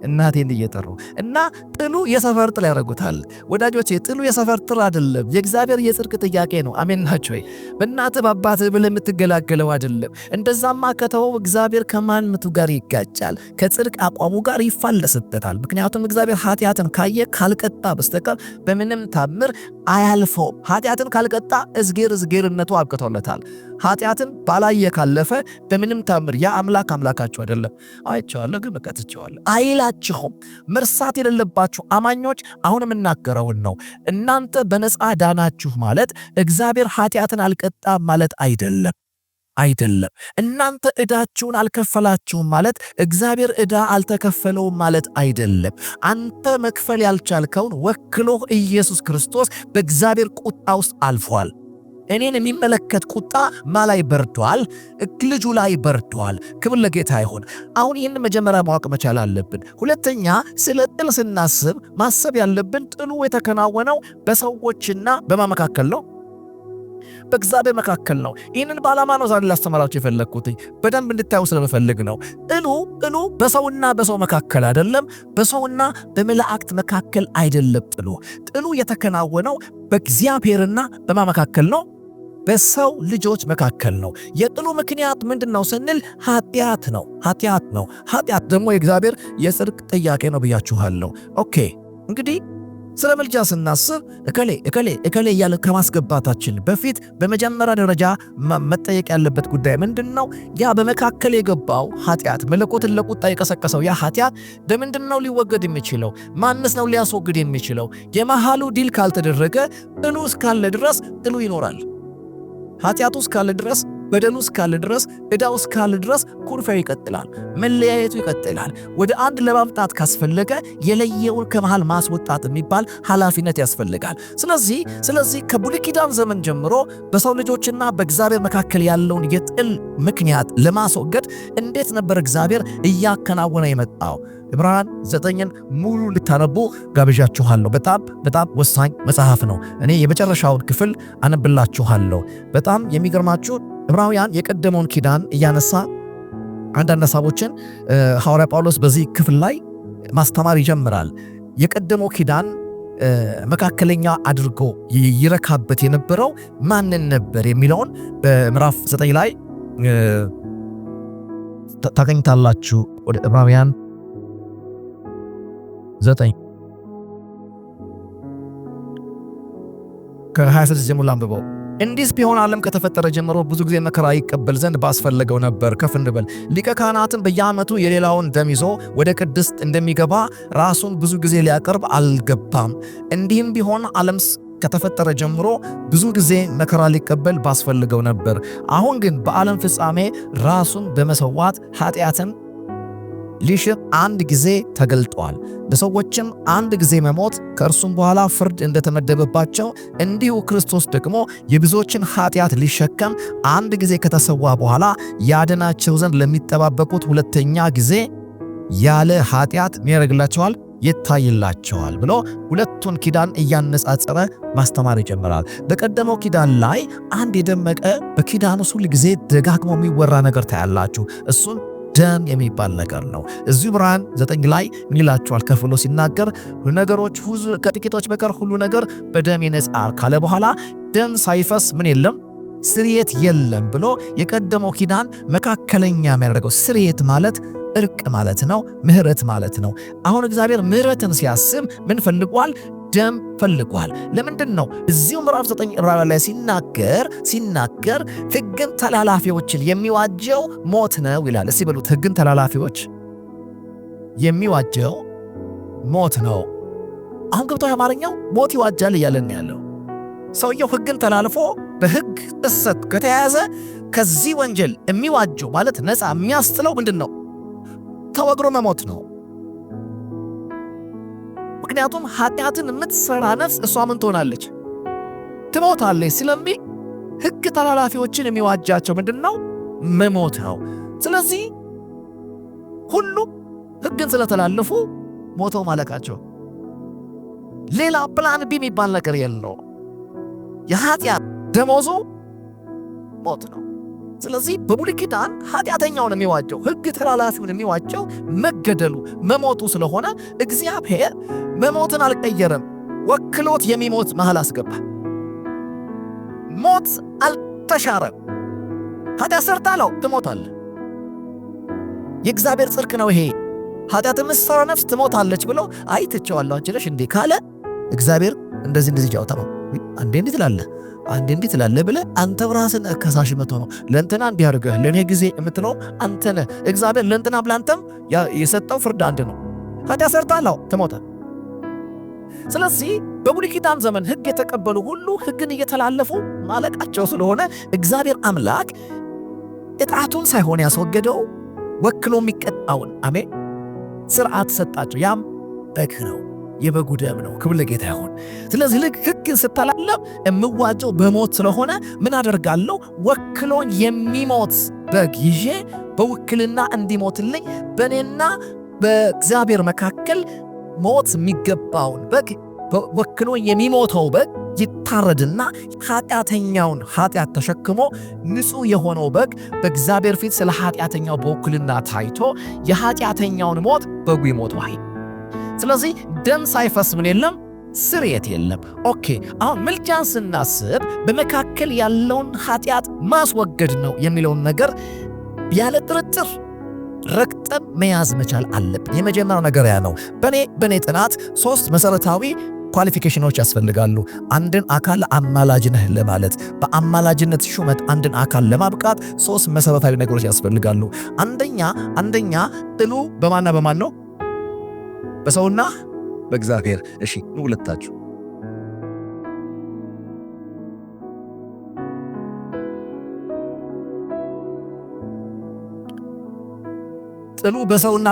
እናቴን እየጠሩ እና ጥሉ የሰፈር ጥል ያደርጉታል። ወዳጆቼ ጥሉ የሰፈር ጥል አይደለም፣ የእግዚአብሔር የጽድቅ ጥያቄ ነው። አሜን ናችሁ? በእናትህ በአባትህ ብለህ የምትገላገለው አይደለም። እንደዛማ ከተወው እግዚአብሔር ከማንነቱ ጋር ይጋጫል፣ ከጽድቅ አቋሙ ጋር ይፋለስበታል። ምክንያቱም እግዚአብሔር ኃጢአትን ካየ ካልቀጣ በስተቀር በምንም ታምር አያልፈውም። ኃጢአትን ካልቀጣ እዝጌርነቱ አብቅቶለታል። ኃጢአትን ባላየ ካለፈ በምንም ታምር ያ አምላካችሁ አይደለም። አይቼዋለሁ ግን ቀጥቼዋለሁ አይላችሁም። መርሳት የሌለባችሁ አማኞች አሁን የምናገረውን ነው። እናንተ በነፃ ዳናችሁ ማለት እግዚአብሔር ኃጢአትን አልቀጣም ማለት አይደለም። እናንተ ዕዳችሁን አልከፈላችሁም ማለት እግዚአብሔር ዕዳ አልተከፈለውም ማለት አይደለም። አንተ መክፈል ያልቻልከውን ወክሎህ ኢየሱስ ክርስቶስ በእግዚአብሔር ቁጣ ውስጥ አልፏል። እኔን የሚመለከት ቁጣ ማላይ በርዷል፣ ልጁ ላይ በርዷል። ክብር ለጌታ ይሁን። አሁን ይህን መጀመሪያ ማወቅ መቻል አለብን። ሁለተኛ ስለ ጥል ስናስብ ማሰብ ያለብን ጥሉ የተከናወነው በሰዎችና በማመካከል ነው፣ በእግዚአብሔር መካከል ነው። ይህንን ባላማ ነው ዛሬ ላስተምራችሁ የፈለግኩት፣ በደንብ እንድታዩ ስለመፈልግ ነው። ጥሉ በሰውና በሰው መካከል አይደለም፣ በሰውና በመላእክት መካከል አይደለም። ጥሉ የተከናወነው በእግዚአብሔርና በማመካከል ነው፣ በሰው ልጆች መካከል ነው። የጥሉ ምክንያት ምንድነው ስንል ኃጢአት ነው። ኃጢአት ደግሞ የእግዚአብሔር የጽድቅ ጥያቄ ነው ብያችኋለሁ። ኦኬ እንግዲህ ስለ ምልጃ ስናስብ እከሌ እያለ ከማስገባታችን በፊት በመጀመሪያ ደረጃ መጠየቅ ያለበት ጉዳይ ምንድነው? ያ በመካከል የገባው ኃጢአት መለኮትን ለቁጣ የቀሰቀሰው ያ ኃጢአት በምንድነው ሊወገድ የሚችለው? ማንስ ነው ሊያስወግድ የሚችለው? የመሃሉ ዲል ካልተደረገ ጥሉ እስካለ ድረስ ጥሉ ይኖራል። ኃጢአቱ እስካለ ድረስ፣ በደሉ እስካለ ድረስ፣ ዕዳው እስካለ ድረስ ኩርፊያው ይቀጥላል፣ መለያየቱ ይቀጥላል። ወደ አንድ ለማምጣት ካስፈለገ የለየውን ከመሃል ማስወጣት የሚባል ኃላፊነት ያስፈልጋል። ስለዚህ ከብሉይ ኪዳን ዘመን ጀምሮ በሰው ልጆችና በእግዚአብሔር መካከል ያለውን የጥል ምክንያት ለማስወገድ እንዴት ነበር እግዚአብሔር እያከናወነ የመጣው? ዕብራውያን 9ን ሙሉ ልታነቡ ጋብዣችኋለሁ። በጣም ወሳኝ መጽሐፍ ነው። እኔ የመጨረሻውን ክፍል አነብላችኋለሁ። በጣም የሚገርማችሁ ዕብራውያን የቀደመውን ኪዳን እያነሳ አንዳንድ ሐሳቦችን ሐዋርያ ጳውሎስ በዚህ ክፍል ላይ ማስተማር ይጀምራል። የቀደመው ኪዳን መካከለኛ አድርጎ ይረካበት የነበረው ማንን ነበር የሚለውን በምዕራፍ 9 ላይ ታገኝታላችሁ። ወደ ዕብራውያን 9 ከ26 ጀምሮ አንብበው። እንዲስ ቢሆን ዓለም ከተፈጠረ ጀምሮ ብዙ ጊዜ መከራ ይቀበል ዘንድ ባስፈለገው ነበር። ከፍ እንበል። ሊቀ ካህናትም በየዓመቱ የሌላውን ደም ይዞ ወደ ቅድስት እንደሚገባ ራሱን ብዙ ጊዜ ሊያቀርብ አልገባም። እንዲህም ቢሆን ዓለም ከተፈጠረ ጀምሮ ብዙ ጊዜ መከራ ሊቀበል ባስፈለገው ነበር። አሁን ግን በዓለም ፍጻሜ ራሱን በመሰዋት ኃጢአትን ሊሽር አንድ ጊዜ ተገልጧል። ለሰዎችም አንድ ጊዜ መሞት ከእርሱም በኋላ ፍርድ እንደተመደበባቸው እንዲሁ ክርስቶስ ደግሞ የብዙዎችን ኃጢአት ሊሸከም አንድ ጊዜ ከተሰዋ በኋላ ያድናቸው ዘንድ ለሚጠባበቁት ሁለተኛ ጊዜ ያለ ኃጢአት ያደርግላቸዋል፣ ይታይላቸዋል ብሎ ሁለቱን ኪዳን እያነጻጸረ ማስተማር ይጀምራል። በቀደመው ኪዳን ላይ አንድ የደመቀ በኪዳኑ ሁሉ ጊዜ ደጋግሞ የሚወራ ነገር ታያላችሁ። እሱን ደም የሚባል ነገር ነው። እዚሁ ዕብራውያን 9 ላይ ምን ይላችኋል? ከፍሎ ሲናገር ነገሮች ከጥቂቶች በቀር ሁሉ ነገር በደም ይነጻል ካለ በኋላ ደም ሳይፈስ ምን የለም? ስርየት የለም ብሎ የቀደመው ኪዳን መካከለኛ የሚያደርገው ስርየት ማለት እርቅ ማለት ነው፣ ምህረት ማለት ነው። አሁን እግዚአብሔር ምህረትን ሲያስብ ምን ፈልጓል? ደም ፈልጓል። ለምንድን ነው? እዚሁ ምዕራፍ 9 ላይ ሲናገር ሕግን ተላላፊዎችን የሚዋጀው ሞት ነው ይላል። እስቲ በሉት፣ ሕግን ተላላፊዎች የሚዋጀው ሞት ነው። አሁን ገብቶ አማርኛው ሞት ይዋጃል እያለን ያለው ሰውየው ሕግን ተላልፎ በሕግ ጥሰት ከተያዘ ከዚህ ወንጀል የሚዋጀው ማለት ነፃ የሚያስጥለው ምንድን ነው? ተወግሮ መሞት ነው። ምክንያቱም ኃጢአትን የምትሰራ ነፍስ እሷ ምን ትሆናለች? ትሞታለች። ስለዚህ ሕግ ተላላፊዎችን የሚዋጃቸው ምንድን ነው? መሞት ነው። ስለዚህ ሁሉም ሕግን ስለተላለፉ ሞተው ማለቃቸው፣ ሌላ ፕላን ቢ የሚባል ነገር የለው። የኃጢአት ደሞዙ ሞት ነው። ስለዚህ በብሉይ ኪዳን ኃጢአተኛውን የሚዋጀው ሕግ ተላላፊውን የሚዋጀው መገደሉ መሞቱ ስለሆነ እግዚአብሔር መሞትን አልቀየረም፣ ወክሎት የሚሞት መሃል አስገባ። ሞት አልተሻረም። ኃጢአት ሰርታለው ትሞታለህ። የእግዚአብሔር ጽድቅ ነው ይሄ። ኃጢአት የምትሠራ ነፍስ ትሞታለች ብሎ አይትቸዋለሁ አንችለሽ እንዴ ካለ እግዚአብሔር እንደዚህ ጃውታው አንዴ እንዴት ትላለህ አንዴ እንዴት ትላለህ ብለህ አንተ ራስን ከሳሽ ነው። ለእንትና እንዲያርገህ ለእኔ ጊዜ የምትለው አንተ ነህ። እግዚአብሔር ለእንትና ብላንተም የሰጠው ፍርድ አንድ ነው። ኃጢአት ሰርታለሁ ትሞታ። ስለዚህ በብሉይ ኪዳን ዘመን ሕግ የተቀበሉ ሁሉ ሕግን እየተላለፉ ማለቃቸው ስለሆነ እግዚአብሔር አምላክ ቅጣቱን ሳይሆን ያስወገደው ወክሎ የሚቀጣውን አሜን ስርዓት ሰጣቸው። ያም በግ ነው፣ የበጉ ደም ነው። ክብር ለጌታ ይሁን። ስለዚህ ሕግን ስተላለፍ የምዋጀው በሞት ስለሆነ ምን አደርጋለሁ? ወክሎን የሚሞት በግ ይዤ በውክልና እንዲሞትልኝ በእኔና በእግዚአብሔር መካከል ሞት የሚገባውን በግ ወክሎ የሚሞተው በግ ይታረድና ኃጢአተኛውን ኃጢአት ተሸክሞ ንጹሕ የሆነው በግ በእግዚአብሔር ፊት ስለ ኃጢአተኛው በውክልና ታይቶ የኃጢአተኛውን ሞት በጉ ይሞተዋል። ስለዚህ ደም ሳይፈስ ምን የለም? ስርየት የለም። ኦኬ፣ አሁን ምልጃን ስናስብ በመካከል ያለውን ኃጢአት ማስወገድ ነው የሚለውን ነገር ያለ ጥርጥር ረግጠን መያዝ መቻል አለብን። የመጀመሪያው ነገር ያ ነው። በኔ ጥናት 3 መሰረታዊ ኳሊፊኬሽኖች ያስፈልጋሉ። አንድን አካል አማላጅ ነህ ለማለት፣ በአማላጅነት ሹመት አንድን አካል ለማብቃት 3 መሰረታዊ ነገሮች ያስፈልጋሉ። አንደኛ ጥሉ በማን ነው? በሰውና በእግዚአብሔር። እሺ ሁለታችሁ ጥሉ በሰውና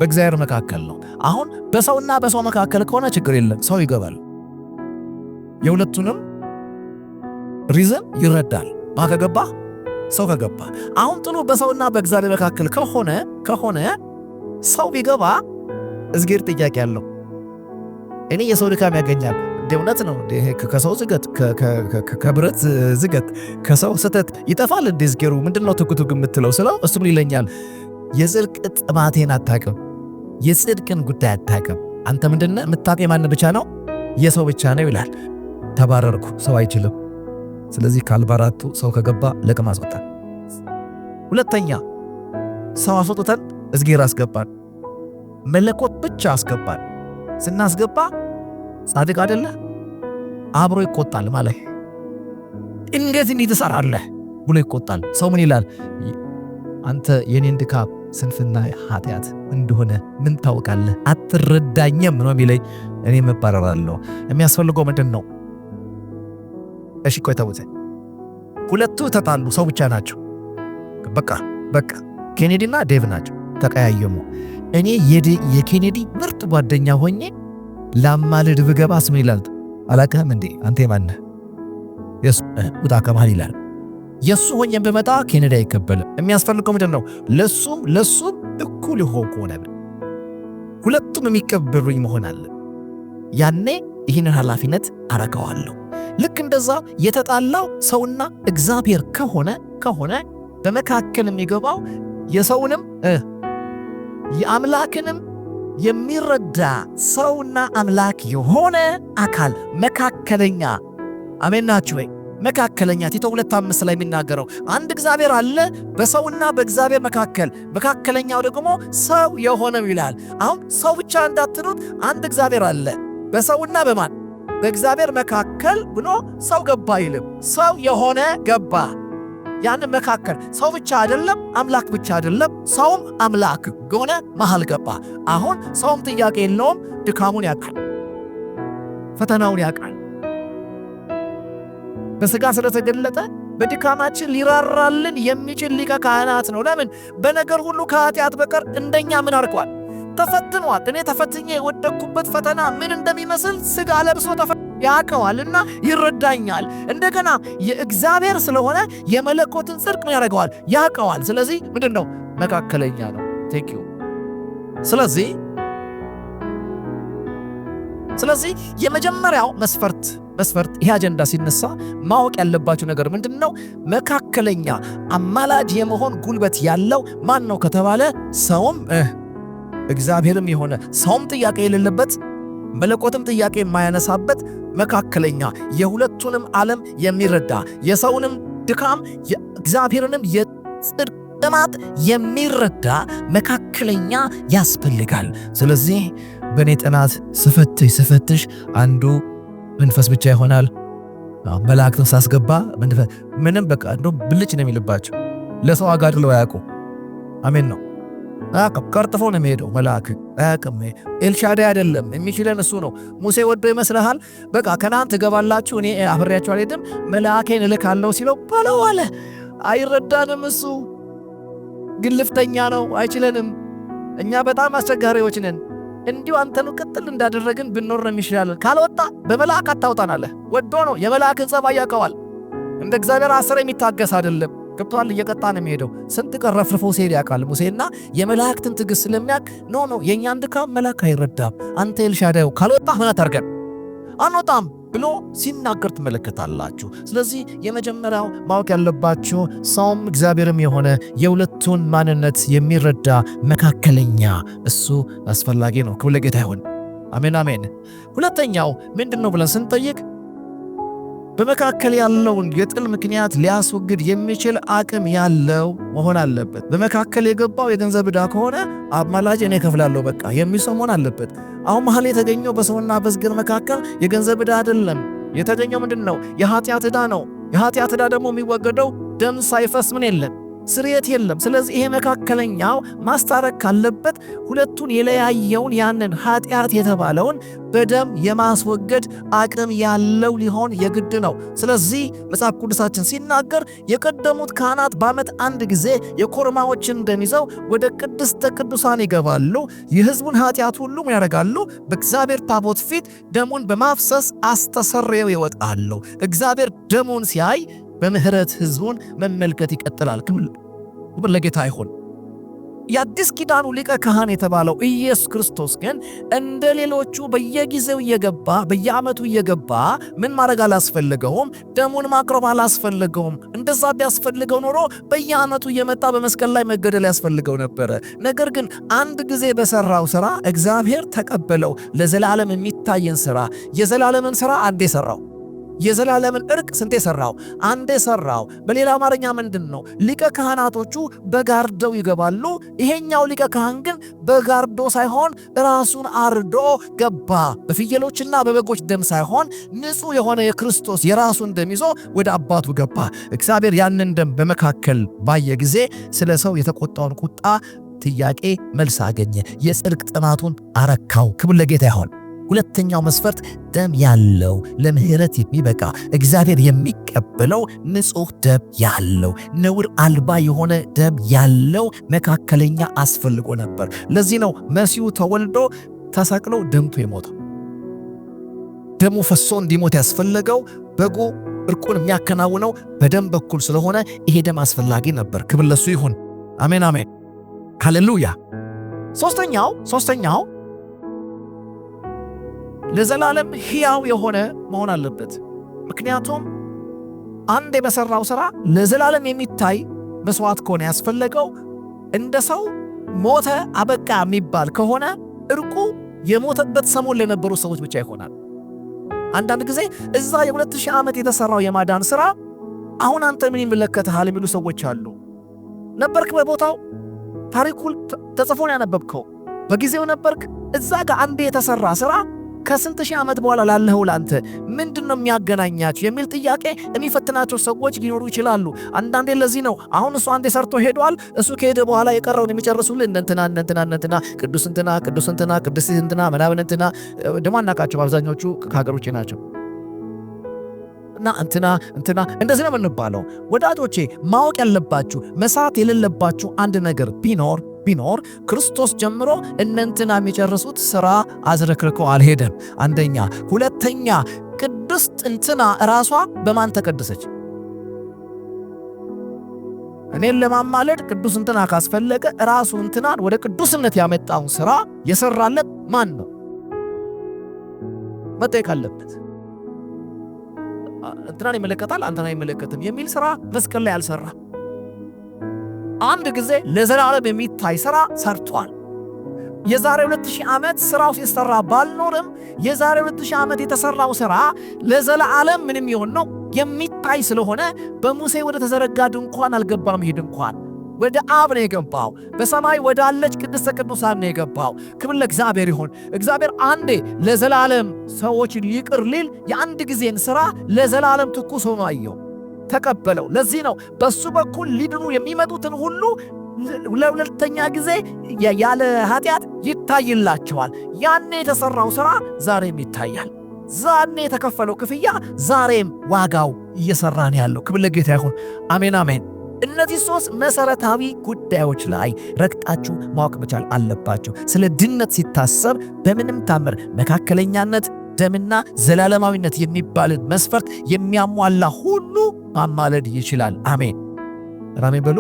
በእግዚአብሔር መካከል ነው። አሁን በሰውና በሰው መካከል ከሆነ ችግር የለም፣ ሰው ይገባል። የሁለቱንም ሪዝን ይረዳል። ከገባ ሰው ከገባ። አሁን ጥሉ በሰውና በእግዚአብሔር መካከል ከሆነ ሰው ቢገባ እዝጌር ጥያቄ ያለው እኔ የሰው ድካም ያገኛል። እውነት ነው። ከሰው ዝገት ከብረት ዝገት ከሰው ስተት ይጠፋል። እዝጌሩ ምንድነው ትኩትክ የምትለው ስለው እሱ ምን ይለኛል? የጽድቅ ጥማቴን አታቅም፣ የጽድቅን ጉዳይ አታቅም። አንተ ምንድነው የምታውቅ? የማን ብቻ ነው? የሰው ብቻ ነው ይላል። ተባረርኩ። ሰው አይችልም። ስለዚህ ካልባራቱ ሰው ከገባ ለቅም አስወጣን። ሁለተኛ ሰው አስወጥተን እዝጌር አስገባን። መለኮት ብቻ አስገባን። ስናስገባ ጻድቅ አይደለ? አብሮ ይቆጣል ማለት እንዴት እንዲህ ትሰራለህ ብሎ ይቆጣል። ሰው ምን ይላል? አንተ የኔን ድካም ስንፍና ኃጢአት እንደሆነ ምን ታውቃለህ? አትረዳኝም ነው የሚለኝ። እኔ መባረራለሁ። የሚያስፈልገው ምንድን ነው? እሺ ቆይ ተውት። ሁለቱ ተጣሉ፣ ሰው ብቻ ናቸው። በቃ ኬኔዲና ዴቭ ናቸው። ተቀያየሙ። እኔ የኬኔዲ ምርጥ ጓደኛ ሆኜ ላማልድ ብገባስ ምን ይላል? አላውቅህም እንዴ አንተ ማነህ? የሱ ውጣ ከመሃል ይላል። የሱ ሆኜ በመጣ ኬኔዲ አይቀበልም። የሚያስፈልገው ምንድን ነው? ለሱም እኩል ሆነ ሁለቱም የሚቀበሉኝ መሆን አለ። ያኔ ይህንን ኃላፊነት አረጋዋለሁ። ልክ እንደዛ የተጣላው ሰውና እግዚአብሔር ከሆነ በመካከል የሚገባው የሰውንም የአምላክንም የሚረዳ ሰውና አምላክ የሆነ አካል መካከለኛ። አሜን ናችሁ ወይ? መካከለኛ ቲቶ 2:5 ላይ የሚናገረው አንድ እግዚአብሔር አለ በሰውና በእግዚአብሔር መካከል፣ መካከለኛው ደግሞ ሰው የሆነው ይላል። አሁን ሰው ብቻ እንዳትሉት፣ አንድ እግዚአብሔር አለ በሰውና በማን በእግዚአብሔር መካከል ብሎ ሰው ገባ አይልም። ሰው የሆነ ገባ። ያን መካከል ሰው ብቻ አይደለም፣ አምላክ ብቻ አይደለም፣ ሰውም አምላክ ሆነ መሃል ገባ። አሁን ሰውም ጥያቄ የለውም፣ ድካሙን ያውቃል፣ ፈተናውን ያውቃል። በሥጋ ስለተገለጠ በድካማችን ሊራራልን የሚችል ሊቀ ካህናት ነው። ለምን? በነገር ሁሉ ከኃጢአት በቀር እንደኛ ምን አርጓል? ተፈትኗል። እኔ ተፈትኜ የወደቅኩበት ፈተና ምን እንደሚመስል ሥጋ ለብሶ ያውቀዋልና ይረዳኛል። እንደገና የእግዚአብሔር ስለሆነ የመለኮትን ጽድቅ ምን ያደርገዋል? ያውቀዋል። ስለዚህ ምንድን ነው? መካከለኛ ነው። ቴንክ ዩ። ስለዚህ የመጀመሪያው መስፈርት ይህ አጀንዳ ሲነሳ ማወቅ ያለባችሁ ነገር ምንድን ነው? መካከለኛ አማላጅ የመሆን ጉልበት ያለው ማን ነው ከተባለ ሰውም እግዚአብሔርም የሆነ ሰውም ጥያቄ የሌለበት መለኮትም ጥያቄ የማያነሳበት መካከለኛ የሁለቱንም ዓለም የሚረዳ የሰውንም ድካም የእግዚአብሔርንም የጽድቅ ጥማት የሚረዳ መካከለኛ ያስፈልጋል። ስለዚህ በእኔ ጥናት ስፈትሽ አንዱ መንፈስ ብቻ ይሆናል። መላእክትን ሳስገባ ምንም በቃ እንደው ብልጭ ነው የሚልባቸው። ለሰው አጋድለው አያውቁ። አሜን ነው። ቀርጥፎ ነው የሚሄደው። መልአክ አያውቅም። ኤልሻዳይ አይደለም፣ የሚችለን እሱ ነው። ሙሴ ወዶ ይመስልሃል? በቃ ከነዓን ትገባላችሁ፣ እኔ አብሬያችሁ አልሄድም፣ መልአኬን እልካለሁ ሲለው በለው አለ። አይረዳንም። እሱ ግልፍተኛ ነው፣ አይችለንም። እኛ በጣም አስቸጋሪዎች ነን። እንዲሁ አንተኑ ቅጥል እንዳደረግን ብንኖር ነው የሚሻለን። ካልወጣ በመልአክ አታውጣናለህ። ወዶ ነው። የመልአክን ጸባይ ያውቀዋል። እንደ እግዚአብሔር አስር የሚታገስ አይደለም። ገብቷል? እየቀጣ ነው የሚሄደው። ስንት ቀን ረፍርፎ ሲሄድ ያውቃል ሙሴና የመላእክትን ትዕግስት ስለሚያውቅ ኖ የእኛን ድካም መልአክ አይረዳም። አንተ ኤልሻዳዩ ካልወጣ ምን አታርገን አንወጣም ብሎ ሲናገር ትመለከታላችሁ። ስለዚህ የመጀመሪያው ማወቅ ያለባችሁ ሰውም እግዚአብሔርም የሆነ የሁለቱን ማንነት የሚረዳ መካከለኛ እሱ አስፈላጊ ነው። ክብር ለጌታ ይሁን። አሜን አሜን። ሁለተኛው ምንድን ነው ብለን ስንጠይቅ በመካከል ያለውን የጥል ምክንያት ሊያስወግድ የሚችል አቅም ያለው መሆን አለበት። በመካከል የገባው የገንዘብ ዕዳ ከሆነ አማላጅ እኔ እከፍላለሁ በቃ የሚል ሰው መሆን አለበት። አሁን መሃል የተገኘው በሰውና በእግዚአብሔር መካከል የገንዘብ ዕዳ አይደለም። የተገኘው ምንድን ነው? የኃጢአት ዕዳ ነው። የኃጢአት ዕዳ ደግሞ የሚወገደው ደም ሳይፈስ ምን የለም ስርየት የለም። ስለዚህ ይሄ መካከለኛው ማስታረቅ ካለበት ሁለቱን የለያየውን ያንን ኃጢአት የተባለውን በደም የማስወገድ አቅም ያለው ሊሆን የግድ ነው። ስለዚህ መጽሐፍ ቅዱሳችን ሲናገር የቀደሙት ካህናት በዓመት አንድ ጊዜ የኮርማዎችን ደም ይዘው ወደ ቅድስተ ቅዱሳን ይገባሉ። የሕዝቡን ኃጢአት ሁሉ ያደርጋሉ። በእግዚአብሔር ታቦት ፊት ደሙን በማፍሰስ አስተሰርየው ይወጣሉ። እግዚአብሔር ደሙን ሲያይ በምህረት ሕዝቡን መመልከት ይቀጥላል። ክብር ለጌታ ይሁን። የአዲስ ኪዳኑ ሊቀ ካህን የተባለው ኢየሱስ ክርስቶስ ግን እንደ ሌሎቹ በየጊዜው እየገባ በየዓመቱ እየገባ ምን ማድረግ አላስፈልገውም፣ ደሙን ማቅረብ አላስፈልገውም። እንደዛ ቢያስፈልገው ኖሮ በየዓመቱ እየመጣ በመስቀል ላይ መገደል ያስፈልገው ነበረ። ነገር ግን አንድ ጊዜ በሰራው ሥራ እግዚአብሔር ተቀበለው። ለዘላለም የሚታየን ሥራ የዘላለምን ሥራ አንዴ ሰራው። የዘላለምን እርቅ ስንቴ ሰራው? አንዴ ሰራው። በሌላ አማርኛ ምንድን ነው? ሊቀ ካህናቶቹ በጋርደው ይገባሉ። ይሄኛው ሊቀ ካህን ግን በጋርዶ ሳይሆን ራሱን አርዶ ገባ። በፍየሎችና በበጎች ደም ሳይሆን ንጹሕ የሆነ የክርስቶስ የራሱን ደም ይዞ ወደ አባቱ ገባ። እግዚአብሔር ያንን ደም በመካከል ባየ ጊዜ ስለ ሰው የተቆጣውን ቁጣ ጥያቄ መልስ አገኘ። የጽድቅ ጥማቱን አረካው። ክብር ለጌታ ይሁን። ሁለተኛው መስፈርት ደም ያለው ለምህረት የሚበቃ እግዚአብሔር የሚቀበለው ንጹሕ ደም ያለው ነውር አልባ የሆነ ደም ያለው መካከለኛ አስፈልጎ ነበር። ለዚህ ነው መሲሁ ተወልዶ ተሰቅሎ ደምቶ የሞተው። ደሙ ፈሶ እንዲሞት ያስፈለገው በጉ እርቁን የሚያከናውነው በደም በኩል ስለሆነ ይሄ ደም አስፈላጊ ነበር። ክብር ለሱ ይሁን። አሜን አሜን፣ ሃሌሉያ። ሶስተኛው ለዘላለም ሕያው የሆነ መሆን አለበት። ምክንያቱም አንድ በሰራው ሥራ ለዘላለም የሚታይ መስዋዕት ከሆነ ያስፈለገው እንደ ሰው ሞተ አበቃ የሚባል ከሆነ እርቁ የሞተበት ሰሞን ለነበሩ ሰዎች ብቻ ይሆናል። አንዳንድ ጊዜ እዛ የ2000 ዓመት የተሰራው የማዳን ሥራ አሁን አንተ ምን ይመለከትሃል የሚሉ ሰዎች አሉ። ነበርክ በቦታው፣ ታሪኩን ተጽፎ ነው ያነበብከው፣ በጊዜው ነበርክ። እዛ ጋር አንዴ የተሰራ ሥራ ከስንት ሺህ ዓመት በኋላ ላለኸው ላንተ ምንድነው የሚያገናኛችሁ የሚል ጥያቄ የሚፈትናቸው ሰዎች ሊኖሩ ይችላሉ። አንዳንዴ ለዚህ ነው አሁን እሱ አንዴ ሰርቶ ሄዷል። እሱ ከሄደ በኋላ የቀረውን የሚጨርሱልን እንትና ቅዱስ እንትና ቅዱስ እንትና ምናምን እንትና ደሞ አናቃቸው አብዛኞቹ ከሀገሮች ናቸው እና እንትና እንደዚህ ነው የምንባለው። ወዳጆቼ ማወቅ ያለባችሁ መሳት የሌለባችሁ አንድ ነገር ቢኖር ክርስቶስ ጀምሮ እነንትና የሚጨርሱት ሥራ አዝረክርኮ አልሄደም። አንደኛ። ሁለተኛ ቅድስት እንትና ራሷ በማን ተቀደሰች? እኔን ለማማለድ ቅዱስ እንትና ካስፈለገ ራሱ እንትናን ወደ ቅዱስነት ያመጣውን ሥራ የሰራለት ማን ነው? መጠየቅ አለበት። እንትናን ይመለከታል አንተና አይመለከትም የሚል ሥራ መስቀል ላይ አልሰራ። አንድ ጊዜ ለዘላለም የሚታይ ሥራ ሰርቷል። የዛሬ 2000 ዓመት ሥራው ሲሰራ ባልኖርም የዛሬ 2000 ዓመት የተሰራው ሥራ ለዘላለም ምንም ይሆን ነው የሚታይ ስለሆነ በሙሴ ወደ ተዘረጋ ድንኳን አልገባም። ይሄ ድንኳን ወደ አብ ነው የገባው። በሰማይ ወዳለች ቅድስተ ቅዱሳን ነው የገባው። ክብር ለእግዚአብሔር ይሁን። እግዚአብሔር አንዴ ለዘላለም ሰዎችን ይቅር ሊል የአንድ ጊዜን ሥራ ለዘላለም ትኩስ ሆኖ አየው፣ ተቀበለው። ለዚህ ነው በሱ በኩል ሊድኑ የሚመጡትን ሁሉ ለሁለተኛ ጊዜ ያለ ኃጢአት ይታይላቸዋል። ያኔ የተሰራው ሥራ ዛሬም ይታያል። ዛኔ የተከፈለው ክፍያ ዛሬም ዋጋው እየሰራን ያለው። ክብር ለጌታ ይሁን። አሜን አሜን። እነዚህ ሶስት መሰረታዊ ጉዳዮች ላይ ረግጣችሁ ማወቅ መቻል አለባችሁ። ስለ ድነት ሲታሰብ በምንም ታምር መካከለኛነት፣ ደምና ዘላለማዊነት የሚባልን መስፈርት የሚያሟላ ሁሉ ማማለድ ይችላል። አሜን አሜን በሉ።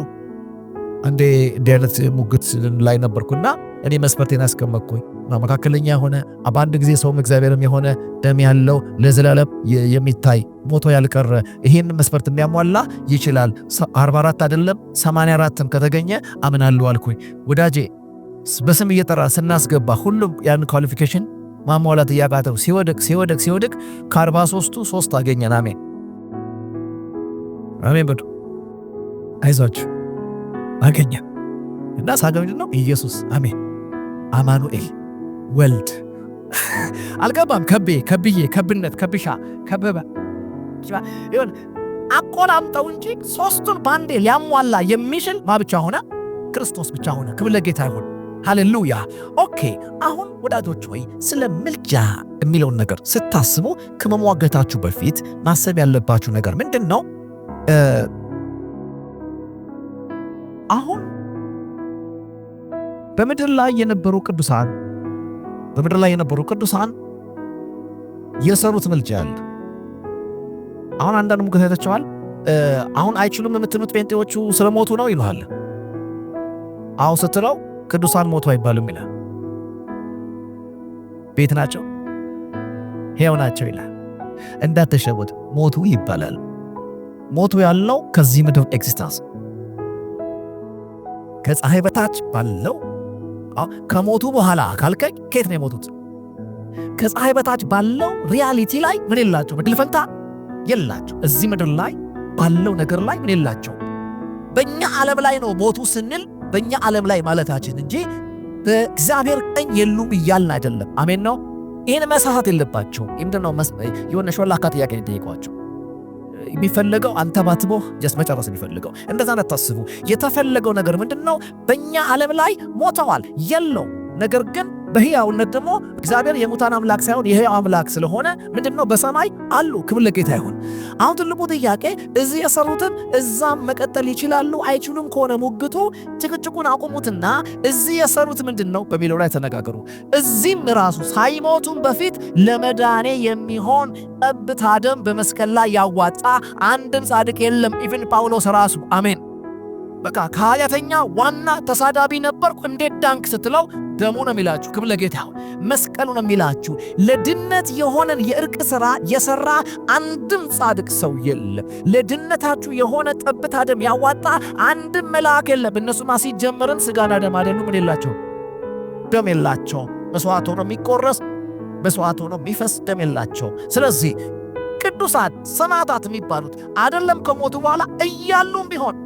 አንዴ እንዲህ አይነት ሙግት ላይ ነበርኩና እኔ መስፈርቴን አስቀመጥኩኝ። መካከለኛ የሆነ በአንድ ጊዜ ሰውም እግዚአብሔርም የሆነ ደም ያለው ለዘላለም የሚታይ ሞቶ ያልቀረ ይህን መስፈርት የሚያሟላ ይችላል። 44 አይደለም 84ም ከተገኘ አምናለሁ አልኩኝ። ወዳጄ በስም እየጠራ ስናስገባ ሁሉም ያን ኳሊፊኬሽን ማሟላት እያቃተው ሲወድቅ ከ43ቱ 3 አገኘን። አሜን አሜን በሉ። አይዟችሁ አገኘ እና ሳገኝ ነው ኢየሱስ አሜን አማኑኤል ወልድ አልገባም። ከብዬ ከብነት ከብሻ ከበበ ይሁን አቆላምጠው እንጂ ሶስቱን ባንዴ ሊያሟላ የሚችል ብቻ ሆነ? ክርስቶስ ብቻ ሆነ። ክብር ለጌታ ይሁን። ሃሌሉያ። ኦኬ አሁን ወዳጆች ሆይ ስለ ምልጃ የሚለውን ነገር ስታስቡ ከመሟገታችሁ በፊት ማሰብ ያለባችሁ ነገር ምንድን ነው? አሁን በምድር ላይ የነበሩ ቅዱሳን የሰሩት ምልጃ አለ። አሁን አንዳንድ ሙገት አይታችኋል። አሁን አይችሉም የምትሉት ጴንጤዎቹ ስለሞቱ ነው ይሉሃል። አሁን ስትለው ቅዱሳን ሞቱ አይባልም ይላል። ቤት ናቸው ሕያው ናቸው ይላል። እንዳትሸወድ፣ ሞቱ ይባላል። ሞቱ ያለው ከዚህ ምድር ኤግዚስታንስ ከፀሐይ በታች ባለው ከሞቱ በኋላ ካልከኝ ከየት ነው የሞቱት? ከፀሐይ በታች ባለው ሪያሊቲ ላይ ምን የላቸው? ምድል ፈንታ የላቸው። እዚህ ምድር ላይ ባለው ነገር ላይ ምን የላቸው? በእኛ ዓለም ላይ ነው ሞቱ ስንል በእኛ ዓለም ላይ ማለታችን እንጂ በእግዚአብሔር ቀኝ የሉም እያልን አይደለም። አሜን ነው። ይህን መሳሳት የለባቸው። ምንድነው የሆነ ሾላካ ጥያቄ ጠይቋቸው። የሚፈልገው አንተ ባትቦህ ጀስ መጨረስ የሚፈልገው እንደዛ አታስቡ። የተፈለገው ነገር ምንድነው? በእኛ ዓለም ላይ ሞተዋል የለው። ነገር ግን በሕያውነት ደግሞ እግዚአብሔር የሙታን አምላክ ሳይሆን የሕያው አምላክ ስለሆነ ምንድነው? በሰማይ አሉ። ክብር ለጌታ ይሁን። አሁን ትልቁ ጥያቄ እዚህ የሰሩትን እዛም መቀጠል ይችላሉ አይችሉም ከሆነ ሙግቱ ጭቅጭቁን አቁሙትና እዚህ የሰሩት ምንድነው በሚለው ላይ ተነጋገሩ። እዚህም ራሱ ሳይሞቱም በፊት ለመዳኔ የሚሆን ጠብታ ደም በመስቀል ላይ ያዋጣ አንድም ጻድቅ የለም። ኢቭን ጳውሎስ ራሱ አሜን በቃ ከኃጢአተኛ ዋና ተሳዳቢ ነበርኩ እንዴት ዳንክ ስትለው ደሙ ነው የሚላችሁ። ክብር ለጌታ ይሁን። መስቀሉ ነው የሚላችሁ። ለድነት የሆነን የእርቅ ሥራ የሰራ አንድም ጻድቅ ሰው የለም። ለድነታችሁ የሆነ ጠብታ ደም ያዋጣ አንድም መልአክ የለም። እነሱማ ሲጀመርን ስጋና ደም አይደሉም። ምን የላቸው? ደም የላቸው። መስዋዕት ሆኖ የሚቆረስ መስዋዕት ሆኖ የሚፈስ ደም የላቸው። ስለዚህ ቅዱሳት ሰማዕታት የሚባሉት አይደለም ከሞቱ በኋላ እያሉም ቢሆን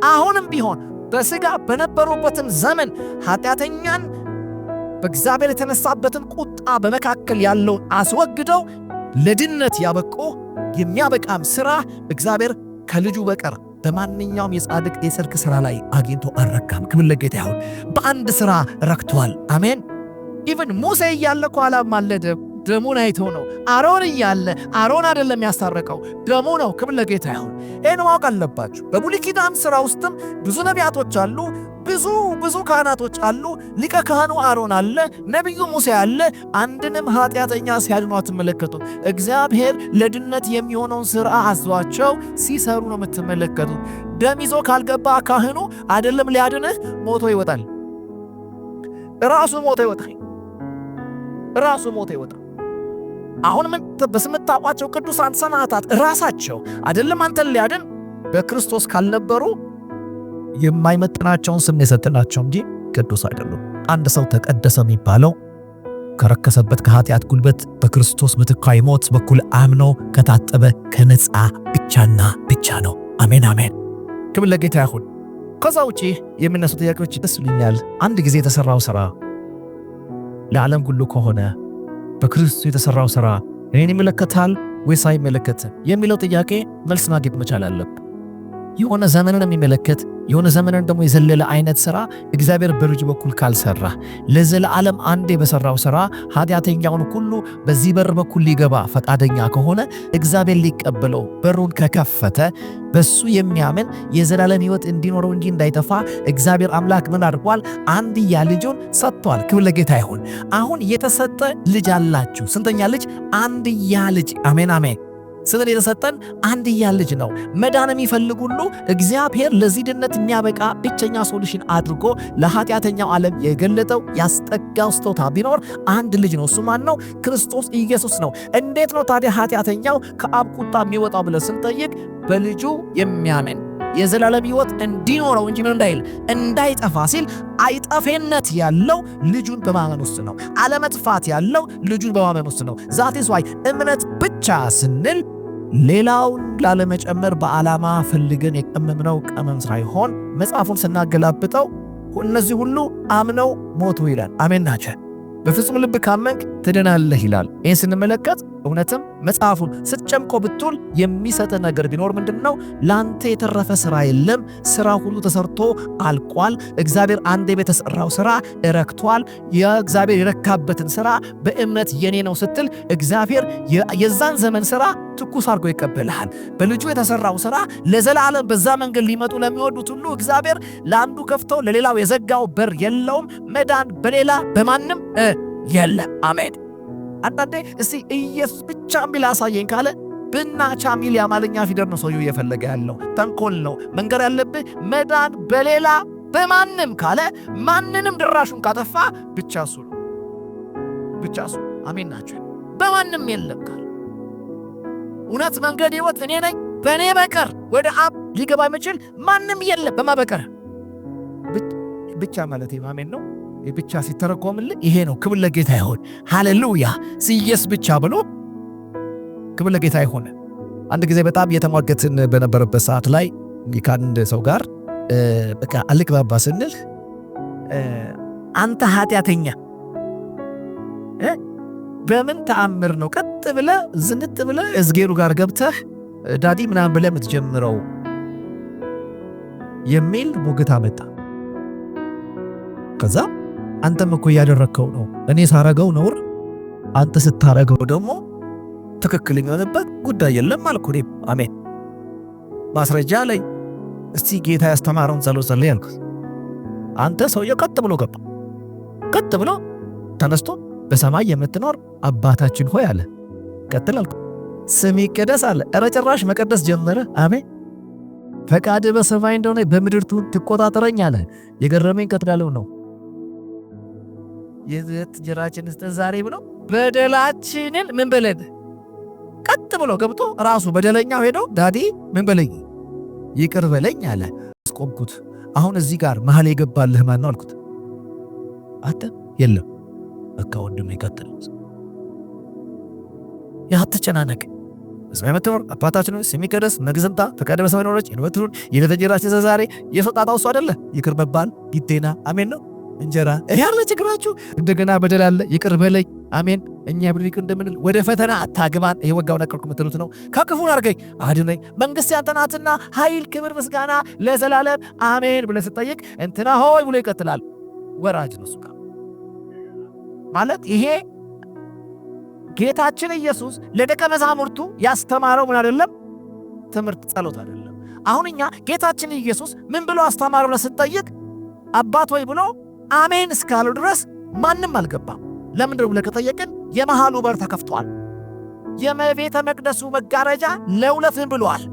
አሁንም ቢሆን በሥጋ በነበሩበትም ዘመን ኃጢአተኛን በእግዚአብሔር የተነሳበትን ቁጣ በመካከል ያለውን አስወግደው ለድነት ያበቁ የሚያበቃም ሥራ እግዚአብሔር ከልጁ በቀር በማንኛውም የጻድቅ የጽድቅ ሥራ ላይ አግኝቶ አልረካም። ክብር ለጌታ ይሁን። በአንድ ሥራ ረክቷል። አሜን። ኢቭን ሙሴ እያለ እኮ አላማለደም። ደሙን አይቶ ነው። አሮን እያለ አሮን አይደለም ያስታረቀው፣ ደሙ ነው። ክብር ለጌታ ይሁን። ይህን ማወቅ አለባችሁ። በብሉይ ኪዳን ሥራ ውስጥም ብዙ ነቢያቶች አሉ፣ ብዙ ካህናቶች አሉ። ሊቀ ካህኑ አሮን አለ፣ ነቢዩ ሙሴ አለ። አንድንም ኃጢአተኛ ሲያድኑ አትመለከቱም። እግዚአብሔር ለድነት የሚሆነውን ሥራ አዟቸው ሲሰሩ ነው የምትመለከቱት። ደም ይዞ ካልገባ ካህኑ አይደለም ሊያድንህ፣ ሞቶ ይወጣል። ራሱ ሞቶ ይወጣል። ራሱ ሞቶ ይወጣል። አሁን በስምታውቋቸው ቅዱሳን ሰማዕታት ራሳቸው አይደለም አንተን ሊያድን በክርስቶስ ካልነበሩ የማይመጥናቸውን ስም የሰጠናቸው እንጂ ቅዱስ አይደሉም። አንድ ሰው ተቀደሰ የሚባለው ከረከሰበት ከኃጢአት ጉልበት በክርስቶስ ምትካዊ ሞት በኩል አምኖ ከታጠበ ከነጻ ብቻና ብቻ ነው። አሜን አሜን። ክብር ለጌታ ይሁን። ከዛ ውጪ የሚነሱ ጥያቄዎች ደስ ይሉኛል። አንድ ጊዜ የተሰራው ሥራ ለዓለም ሁሉ ከሆነ በክርስቶስ የተሰራው ሥራ እኔን ይመለከታል ወይስ አይመለከትም የሚለው ጥያቄ መልስ ማግኘት መቻል አለብን። የሆነ ዘመንን የሚመለከት የሆነ ዘመንን ደግሞ የዘለለ አይነት ሥራ እግዚአብሔር በልጁ በኩል ካልሰራ ለዘላለም አንዴ በሰራው ሥራ ኃጢአተኛውን ሁሉ በዚህ በር በኩል ሊገባ ፈቃደኛ ከሆነ እግዚአብሔር ሊቀበለው በሩን ከከፈተ በሱ የሚያምን የዘላለም ሕይወት እንዲኖረው እንጂ እንዳይጠፋ እግዚአብሔር አምላክ ምን አድርጓል? አንድያ ልጁን ሰጥቷል። ክብር ለጌታ ይሁን። አሁን የተሰጠ ልጅ አላችሁ። ስንተኛ ልጅ? አንድያ ልጅ። አሜን አሜን። ስለዚህ የተሰጠን አንድያ ልጅ ነው። መዳን የሚፈልግ ሁሉ እግዚአብሔር ለዚህ ድነት የሚያበቃ ብቸኛ ሶሉሽን አድርጎ ለኃጢአተኛው ዓለም የገለጠው ያስጠጋው ስጦታ ቢኖር አንድ ልጅ ነው። እሱ ማን ነው? ክርስቶስ ኢየሱስ ነው። እንዴት ነው ታዲያ ኃጢአተኛው ከአብ ቁጣ የሚወጣው ብለን ስንጠይቅ በልጁ የሚያምን የዘላለም ሕይወት እንዲኖረው እንጂ ምን እንዳይል እንዳይጠፋ ሲል አይጠፌነት ያለው ልጁን በማመን ውስጥ ነው። አለመጥፋት ያለው ልጁን በማመን ውስጥ ነው። ዛቴስ ዋይ እምነት ብቻ ስንል ሌላውን ላለመጨመር በዓላማ ፈልገን የቀመምነው ቀመም ሳይሆን መጽሐፉን ስናገላብጠው እነዚህ ሁሉ አምነው ሞቱ ይላል። አሜን ናቸው። በፍጹም ልብ ካመንክ ትድናለህ ይላል። ይህን ስንመለከት እውነትም መጽሐፉን ስትጨምቆ ብትል የሚሰጥ ነገር ቢኖር ምንድነው? ላንተ የተረፈ ሥራ የለም። ሥራ ሁሉ ተሰርቶ አልቋል። እግዚአብሔር አንዴ በተሰራው ሥራ ረክቷል። የእግዚአብሔር የረካበትን ሥራ በእምነት የኔ ነው ስትል እግዚአብሔር የዛን ዘመን ሥራ ትኩስ አድርጎ ይቀበልሃል። በልጁ የተሰራው ሥራ ለዘላለም በዛ መንገድ ሊመጡ ለሚወዱት ሁሉ እግዚአብሔር ለአንዱ ከፍቶ ለሌላው የዘጋው በር የለውም። መዳን በሌላ በማንም የለም። አሜን። አንዳንዴ እስቲ ኢየሱስ ብቻ የሚል አሳየኝ ካለ ብናቻ የሚል የአማርኛ ፊደል ነው ሰውየው እየፈለገ ያለው። ተንኮል ነው። መንገር ያለብህ መዳን በሌላ በማንም ካለ ማንንም ድራሹን ካጠፋ ብቻ እሱ ነው። ብቻ እሱ። አሜን ናቸው። በማንም የለም ካለ እውነት መንገድ ሕይወት እኔ ነኝ፣ በእኔ በቀር ወደ አብ ሊገባ የሚችል ማንም የለም። በማ በቀር ብቻ ማለት አሜን ነው። ብቻ ሲተረጎምልህ ይሄ ነው። ክብር ለጌታ ይሁን። ሃሌሉያ። ሲየስ ብቻ ብሎ ክብር ለጌታ ይሁን። አንድ ጊዜ በጣም እየተሟገትን በነበረበት ሰዓት ላይ ከአንድ ሰው ጋር በቃ አልግባባ ስንል አንተ ኃጢአተኛ በምን ተአምር ነው ቀጥ ብለ ዝንጥ ብለ እዝጌሩ ጋር ገብተህ ዳዲ ምናምን ብለ የምትጀምረው የሚል ሞገት አመጣ። ከዛ አንተም እኮ እያደረከው ነው፣ እኔ ሳረገው ነውር፣ አንተ ስታረገው ደግሞ ትክክል የሚሆንበት ጉዳይ የለም አልኩ። አሜን። ማስረጃ ላይ እስቲ ጌታ ያስተማረውን ጸሎት ጸልይ አልኩት። አንተ ሰውየው ቀጥ ብሎ ገባ። ቀጥ ብሎ ተነስቶ በሰማይ የምትኖር አባታችን ሆይ አለ። ቀጥል አልኩ። ስምህ ይቀደስ አለ። ኧረ ጭራሽ መቀደስ ጀመረ። አሜን። ፈቃድህ በሰማይ እንደሆነ በምድር ትቆጣጠረኝ አለ። የገረመኝ ቀጥላለው ነው የዘት ጀራችን እስከ ዛሬ ብሎ በደላችንን ምን በለን ቀጥ ብሎ ገብቶ ራሱ በደለኛው ሄዶ ዳዲ ምን በለኝ ይቅር በለኝ አለ። አስቆምኩት። አሁን እዚህ ጋር መሃል የገባልህ ማን ነው አልኩት። አንተ የለም በቃ ወንድም ይቀጥል ያትጨናነቅ በሰማይ የምትኖር አባታችን ሆይ ስምህ ይቀደስ፣ መንግሥትህ ትምጣ፣ ፈቃድህ በሰማይ እንደሆነች እንዲሁ በምድር የዕለት እንጀራችንን ስጠን ዛሬ። የሰጣጣው እሱ አይደለ ይቅር መባል ግዴና አሜን ነው። እንጀራ ይሄ ያለ ችግራችሁ እንደገና በደል አለ ይቅር በለኝ አሜን። እኛ ብለን ይቅር እንደምንል ወደ ፈተና አታግባን። ይሄ ወጋው ነቀርኩ የምትሉት ነው። ከክፉ አድርገኝ አድነኝ፣ መንግሥት ያንተ ናትና ኃይል፣ ክብር፣ ምስጋና ለዘላለም አሜን ብለህ ስትጠይቅ እንትና ሆይ ብሎ ይቀጥላል። ወራጅ ነው እሱ ጋር ማለት ይሄ ጌታችን ኢየሱስ ለደቀ መዛሙርቱ ያስተማረው ምን አይደለም? ትምህርት ጸሎት አይደለም። አሁን እኛ ጌታችን ኢየሱስ ምን ብሎ አስተማረው ብለህ ስትጠይቅ አባት ሆይ ብሎ አሜን እስካለው ድረስ ማንም አልገባም። ለምንድን ነው ብለህ ከጠየቅን የመሃሉ በር ተከፍቷል። የቤተ መቅደሱ መጋረጃ ለሁለት ብሏል።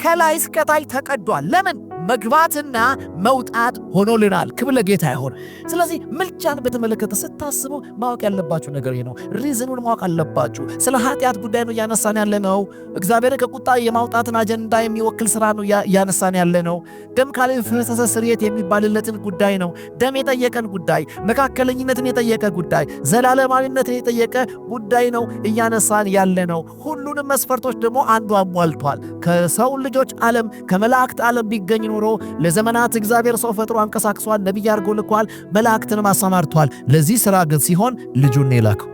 ከላይ እስከ ታች ተቀዷል። ለምን? መግባትና መውጣት ሆኖልናል። ክብር ለጌታ ይሁን። ስለዚህ ምልጃን በተመለከተ ስታስቡ ማወቅ ያለባችሁ ነገር ይሄ ነው። ሪዝኑን ማወቅ አለባችሁ። ስለ ኃጢአት ጉዳይ ነው እያነሳን ያለ ነው። እግዚአብሔርን ከቁጣ የማውጣትን አጀንዳ የሚወክል ስራ ነው እያነሳን ያለ ነው። ደም ካልፈሰሰ ስርየት የሚባልለትን ጉዳይ ነው። ደም የጠየቀን ጉዳይ፣ መካከለኝነትን የጠየቀ ጉዳይ፣ ዘላለማዊነትን የጠየቀ ጉዳይ ነው እያነሳን ያለ ነው። ሁሉንም መስፈርቶች ደግሞ አንዱ አሟልቷል። ከሰው ልጆች ዓለም ከመላእክት ዓለም ቢገኝ ኖሮ ለዘመናት እግዚአብሔር ሰው ፈጥሮ አንቀሳቅሷል፣ ነቢይ አድርጎ ልኳል፣ መላእክትንም አሰማርቷል። ለዚህ ሥራ ግን ሲሆን ልጁን የላከው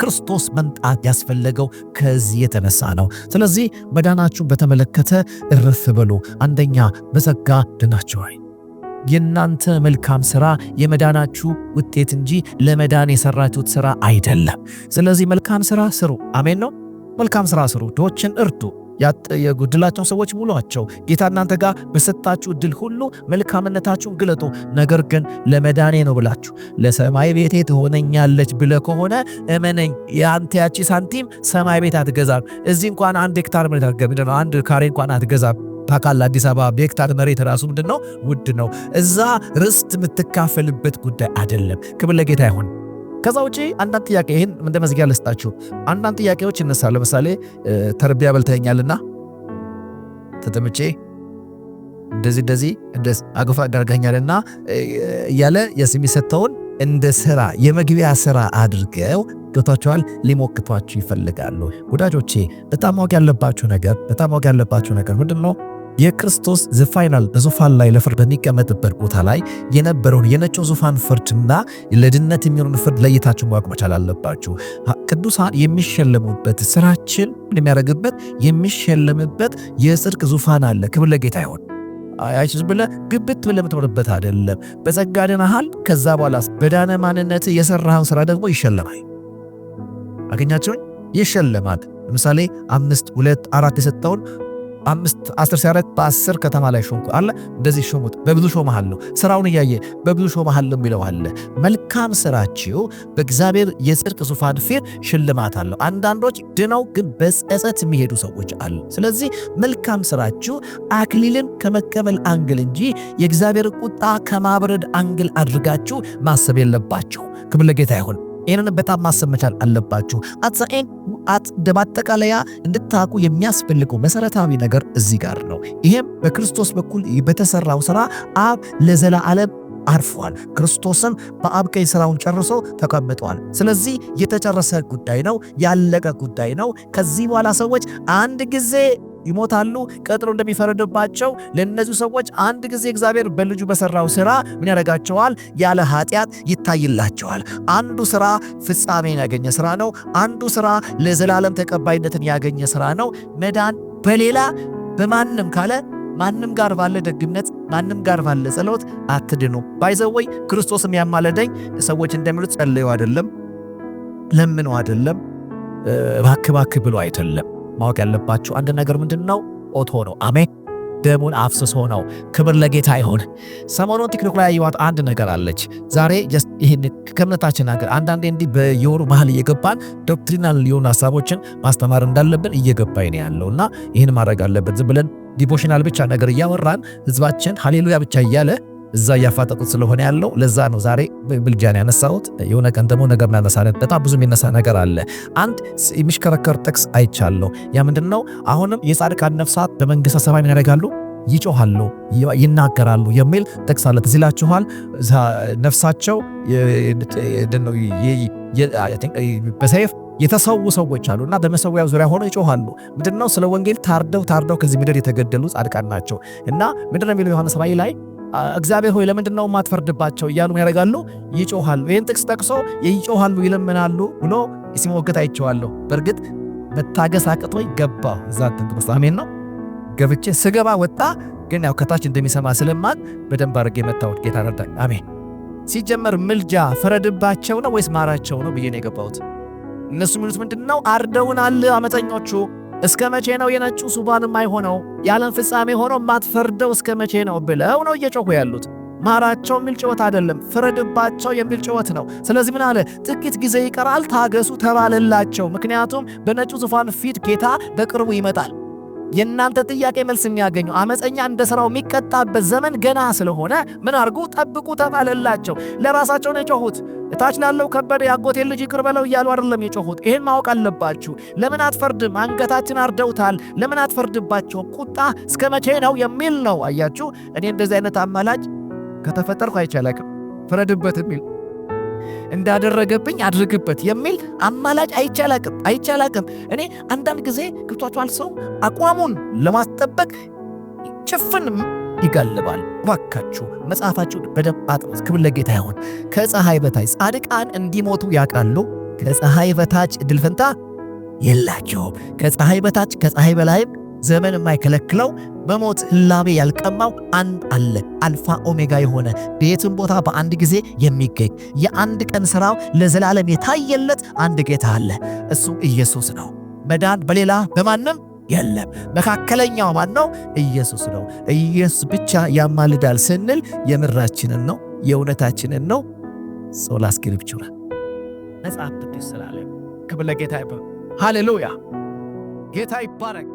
ክርስቶስ መምጣት ያስፈለገው ከዚህ የተነሳ ነው። ስለዚህ መዳናችሁን በተመለከተ እረፍ በሉ። አንደኛ በጸጋ ድናችኋል። የእናንተ መልካም ሥራ የመዳናችሁ ውጤት እንጂ ለመዳን የሰራችሁት ሥራ አይደለም። ስለዚህ መልካም ሥራ ስሩ። አሜን ነው። መልካም ሥራ ስሩ። ድሆችን እርዱ። የጎደላቸውን ሰዎች ሙሏቸው። ጌታ እናንተ ጋር በሰጣችሁ እድል ሁሉ መልካምነታችሁን ግለጡ። ነገር ግን ለመዳኔ ነው ብላችሁ ለሰማይ ቤቴ ትሆነኛለች ብለ ከሆነ እመነኝ፣ የአንተ ያቺ ሳንቲም ሰማይ ቤት አትገዛም። እዚህ እንኳን 1 ሄክታር መሬት አትገዛም። 1 ካሬ እንኳን አትገዛም። ታውቃለህ፣ አዲስ አበባ በሄክታር መሬት ራሱ ምንድነው? ውድ ነው። እዛ ርስት የምትካፈልበት ጉዳይ አይደለም። ክብር ለጌታ ይሁን። ከዛ ውጪ አንዳንድ ጥያቄ ይህን እንደ መዝጊያ ልስጣችሁ። አንዳንድ ጥያቄዎች ይነሳሉ። ለምሳሌ ተርቢያ በልተኛልና ተጠምጬ እንደዚህ አገፋ አደርገኛልና እያለ የሚሰጠውን እንደ ስራ የመግቢያ ስራ አድርገው ገብቷቸዋል ሊሞክቷችሁ ይፈልጋሉ። ወዳጆቼ በጣም ማወቅ ያለባችሁ ነገር ምንድነው? የክርስቶስ ፋይናል በዙፋን ላይ ለፍርድ በሚቀመጥበት ቦታ ላይ የነበረውን የነጩን ዙፋን ፍርድና ለድነት የሚሆኑን ፍርድ ለይታችሁ ማወቅ መቻል አለባችሁ። ቅዱሳን የሚሸለሙበት ስራችን የሚያደርግበት የሚሸለምበት የጽድቅ ዙፋን አለ። ክብር ለጌታ ይሁን። አይችስ ብለ ግብት ብለ የምትኖርበት አይደለም። በጸጋ ድነሃል። ከዛ በኋላ በዳነ ማንነት የሰራውን ስራ ደግሞ ይሸለማል። አገኛችሁኝ? ይሸለማል። ለምሳሌ 5 2 4 የሰጠውን 5 10 ሲያረት በ10 ከተማ ላይ ሾምኩ አለ። እንደዚህ ሾሙት። በብዙ ሾመሃል ነው። ስራውን እያየ በብዙ ሾመሃል ነው የሚለው አለ። መልካም ስራችሁ በእግዚአብሔር የጽድቅ ዙፋን ፊት ሽልማት አለው። አንዳንዶች ድነው ግን በጸጸት የሚሄዱ ሰዎች አሉ። ስለዚህ መልካም ስራችሁ አክሊልን ከመቀበል አንግል እንጂ የእግዚአብሔር ቁጣ ከማብረድ አንግል አድርጋችሁ ማሰብ የለባችሁ። ክብር ለጌታ ይሁን። ይህንን በጣም ማሰብ መቻል አለባችሁ። በማጠቃለያ እንድታቁ የሚያስፈልገው መሰረታዊ ነገር እዚህ ጋር ነው። ይሄም በክርስቶስ በኩል በተሰራው ስራ አብ ለዘላለም አርፏል። ክርስቶስም በአብ ቀኝ ስራውን ጨርሶ ተቀምጧል። ስለዚህ የተጨረሰ ጉዳይ ነው፣ ያለቀ ጉዳይ ነው። ከዚህ በኋላ ሰዎች አንድ ጊዜ ይሞታሉ። ቀጥሎ እንደሚፈረድባቸው ለእነዚህ ሰዎች አንድ ጊዜ እግዚአብሔር በልጁ በሰራው ስራ ምን ያደርጋቸዋል? ያለ ኃጢአት ይታይላቸዋል። አንዱ ስራ ፍጻሜን ያገኘ ስራ ነው። አንዱ ስራ ለዘላለም ተቀባይነትን ያገኘ ስራ ነው። መዳን በሌላ በማንም ካለ ማንም ጋር ባለ ደግነት ማንም ጋር ባለ ጸሎት አትድኑ። ባይዘወይ ክርስቶስም ያማለደኝ ሰዎች እንደሚሉት ጸልዩ አይደለም፣ ለምኑ አይደለም፣ ባክ ብሎ አይደለም። ማወቅ ያለባችሁ አንድ ነገር ምንድነው? ኦቶ ነው። አሜን። ደሙን አፍስሶ ነው። ክብር ለጌታ ይሁን። ሰሞኑን ቲክቶክ ላይ ያየኋት አንድ ነገር አለች። ዛሬ ይህን ከእምነታችን ነገር አንዳንዴ እንዲህ በየወሩ መሀል እየገባን ዶክትሪናል የሆኑ ሀሳቦችን ማስተማር እንዳለብን እየገባኝ ነው ያለውና ይህን ማድረግ አለበት። ዝም ብለን ዲቮሽናል ብቻ ነገር እያወራን ህዝባችን ሃሌሉያ ብቻ እያለ እዛ እያፋጠጡት ስለሆነ ያለው ለዛ ነው ዛሬ ብልጃን ያነሳሁት። የሆነ ቀን ደግሞ ነገር እናነሳለን። በጣም ብዙ የሚነሳ ነገር አለ። አንድ የሚሽከረከር ጥቅስ አይቻለሁ። ያ ምንድነው? አሁንም የጻድቃን ነፍሳት በመንግስተ ሰማይ ምን ያደርጋሉ? ይጮሃሉ፣ ይናገራሉ የሚል ጥቅስ አለ። ትዝ ይላችኋል። ነፍሳቸው በሰይፍ የተሰዉ ሰዎች አሉና በመሰዊያው ዙሪያ ሆነው ይጮሃሉ። ምንድነው? ስለ ወንጌል ታርደው ከዚህ ምድር የተገደሉ ጻድቃን ናቸው። እና ምንድነው የሚለው ዮሐንስ ራእይ ላይ እግዚአብሔር ሆይ ለምንድነው የማትፈርድባቸው እያሉ ያደርጋሉ፣ ይጮሃሉ። ይህን ጥቅስ ጠቅሶ ይጮሃሉ፣ ይለምናሉ ብሎ ሲሞገት አይቼዋለሁ። በእርግጥ መታገስ አቅቶኝ ገባሁ እዛ ትንትስ አሜን ነው። ገብቼ ስገባ ወጣ፣ ግን ያው ከታች እንደሚሰማ ስለማቅ በደንብ አድርጌ መታወት። ጌታ ረዳኝ። አሜን። ሲጀመር ምልጃ ፍረድባቸው ነው ወይስ ማራቸው ነው ብዬ ነው የገባሁት። እነሱ የሚሉት ምንድነው? አርደውናል አመፀኞቹ፣ እስከ መቼ ነው የነጩ ሱባን የማይሆነው የዓለም ፍጻሜ ሆኖ ማትፈርደው እስከ መቼ ነው ብለው ነው እየጮሁ ያሉት። ማራቸው የሚል ጭወት አይደለም፣ ፍረድባቸው የሚል ጭወት ነው። ስለዚህ ምን አለ? ጥቂት ጊዜ ይቀራል ታገሱ ተባለላቸው። ምክንያቱም በነጩ ዙፋን ፊት ጌታ በቅርቡ ይመጣል። የእናንተ ጥያቄ መልስ የሚያገኘው አመፀኛ እንደ ሥራው የሚቀጣበት ዘመን ገና ስለሆነ ምን አርጉ? ጠብቁ ተባለላቸው። ለራሳቸው ነው የጮሁት። እታች ላለው ከበደ ያጎቴን ልጅ ይቅር በለው እያሉ አይደለም የጮሁት። ይህን ማወቅ አለባችሁ። ለምን አትፈርድም? አንገታችን አርደውታል። ለምን አትፈርድባቸው? ቁጣ እስከ መቼ ነው የሚል ነው። አያችሁ፣ እኔ እንደዚህ አይነት አማላጭ ከተፈጠርኩ አይቻላቅም። ፍረድበት የሚል እንዳደረገብኝ አድርግበት የሚል አማላጭ አይቻላቅም። እኔ አንዳንድ ጊዜ ገብቷችኋል፣ ሰው አቋሙን ለማስጠበቅ ጭፍን ይጋልባል። እባካችሁ መጽሐፋችሁን በደንብ አጥኑት። ክብር ለጌታ ይሁን። ከፀሐይ በታች ጻድቃን እንዲሞቱ ያውቃሉ፣ ከፀሐይ በታች ዕድል ፈንታ የላቸውም። ከፀሐይ በታች ከፀሐይ በላይም ዘመን የማይከለክለው በሞት ህላቤ ያልቀማው አንድ አለ፣ አልፋ ኦሜጋ የሆነ በየትም ቦታ በአንድ ጊዜ የሚገኝ የአንድ ቀን ሥራው ለዘላለም የታየለት አንድ ጌታ አለ። እሱ ኢየሱስ ነው። መዳን በሌላ በማንም የለም። መካከለኛው ማን ነው? ኢየሱስ ነው። ኢየሱስ ብቻ ያማልዳል ስንል የምራችንን ነው፣ የእውነታችንን ነው። ሶላ ስክሪፕቹራ መጽሐፍ ቅዱስ ስላለ ክብር ለጌታ ይሁን። ሃሌሉያ። ጌታ ይባረክ።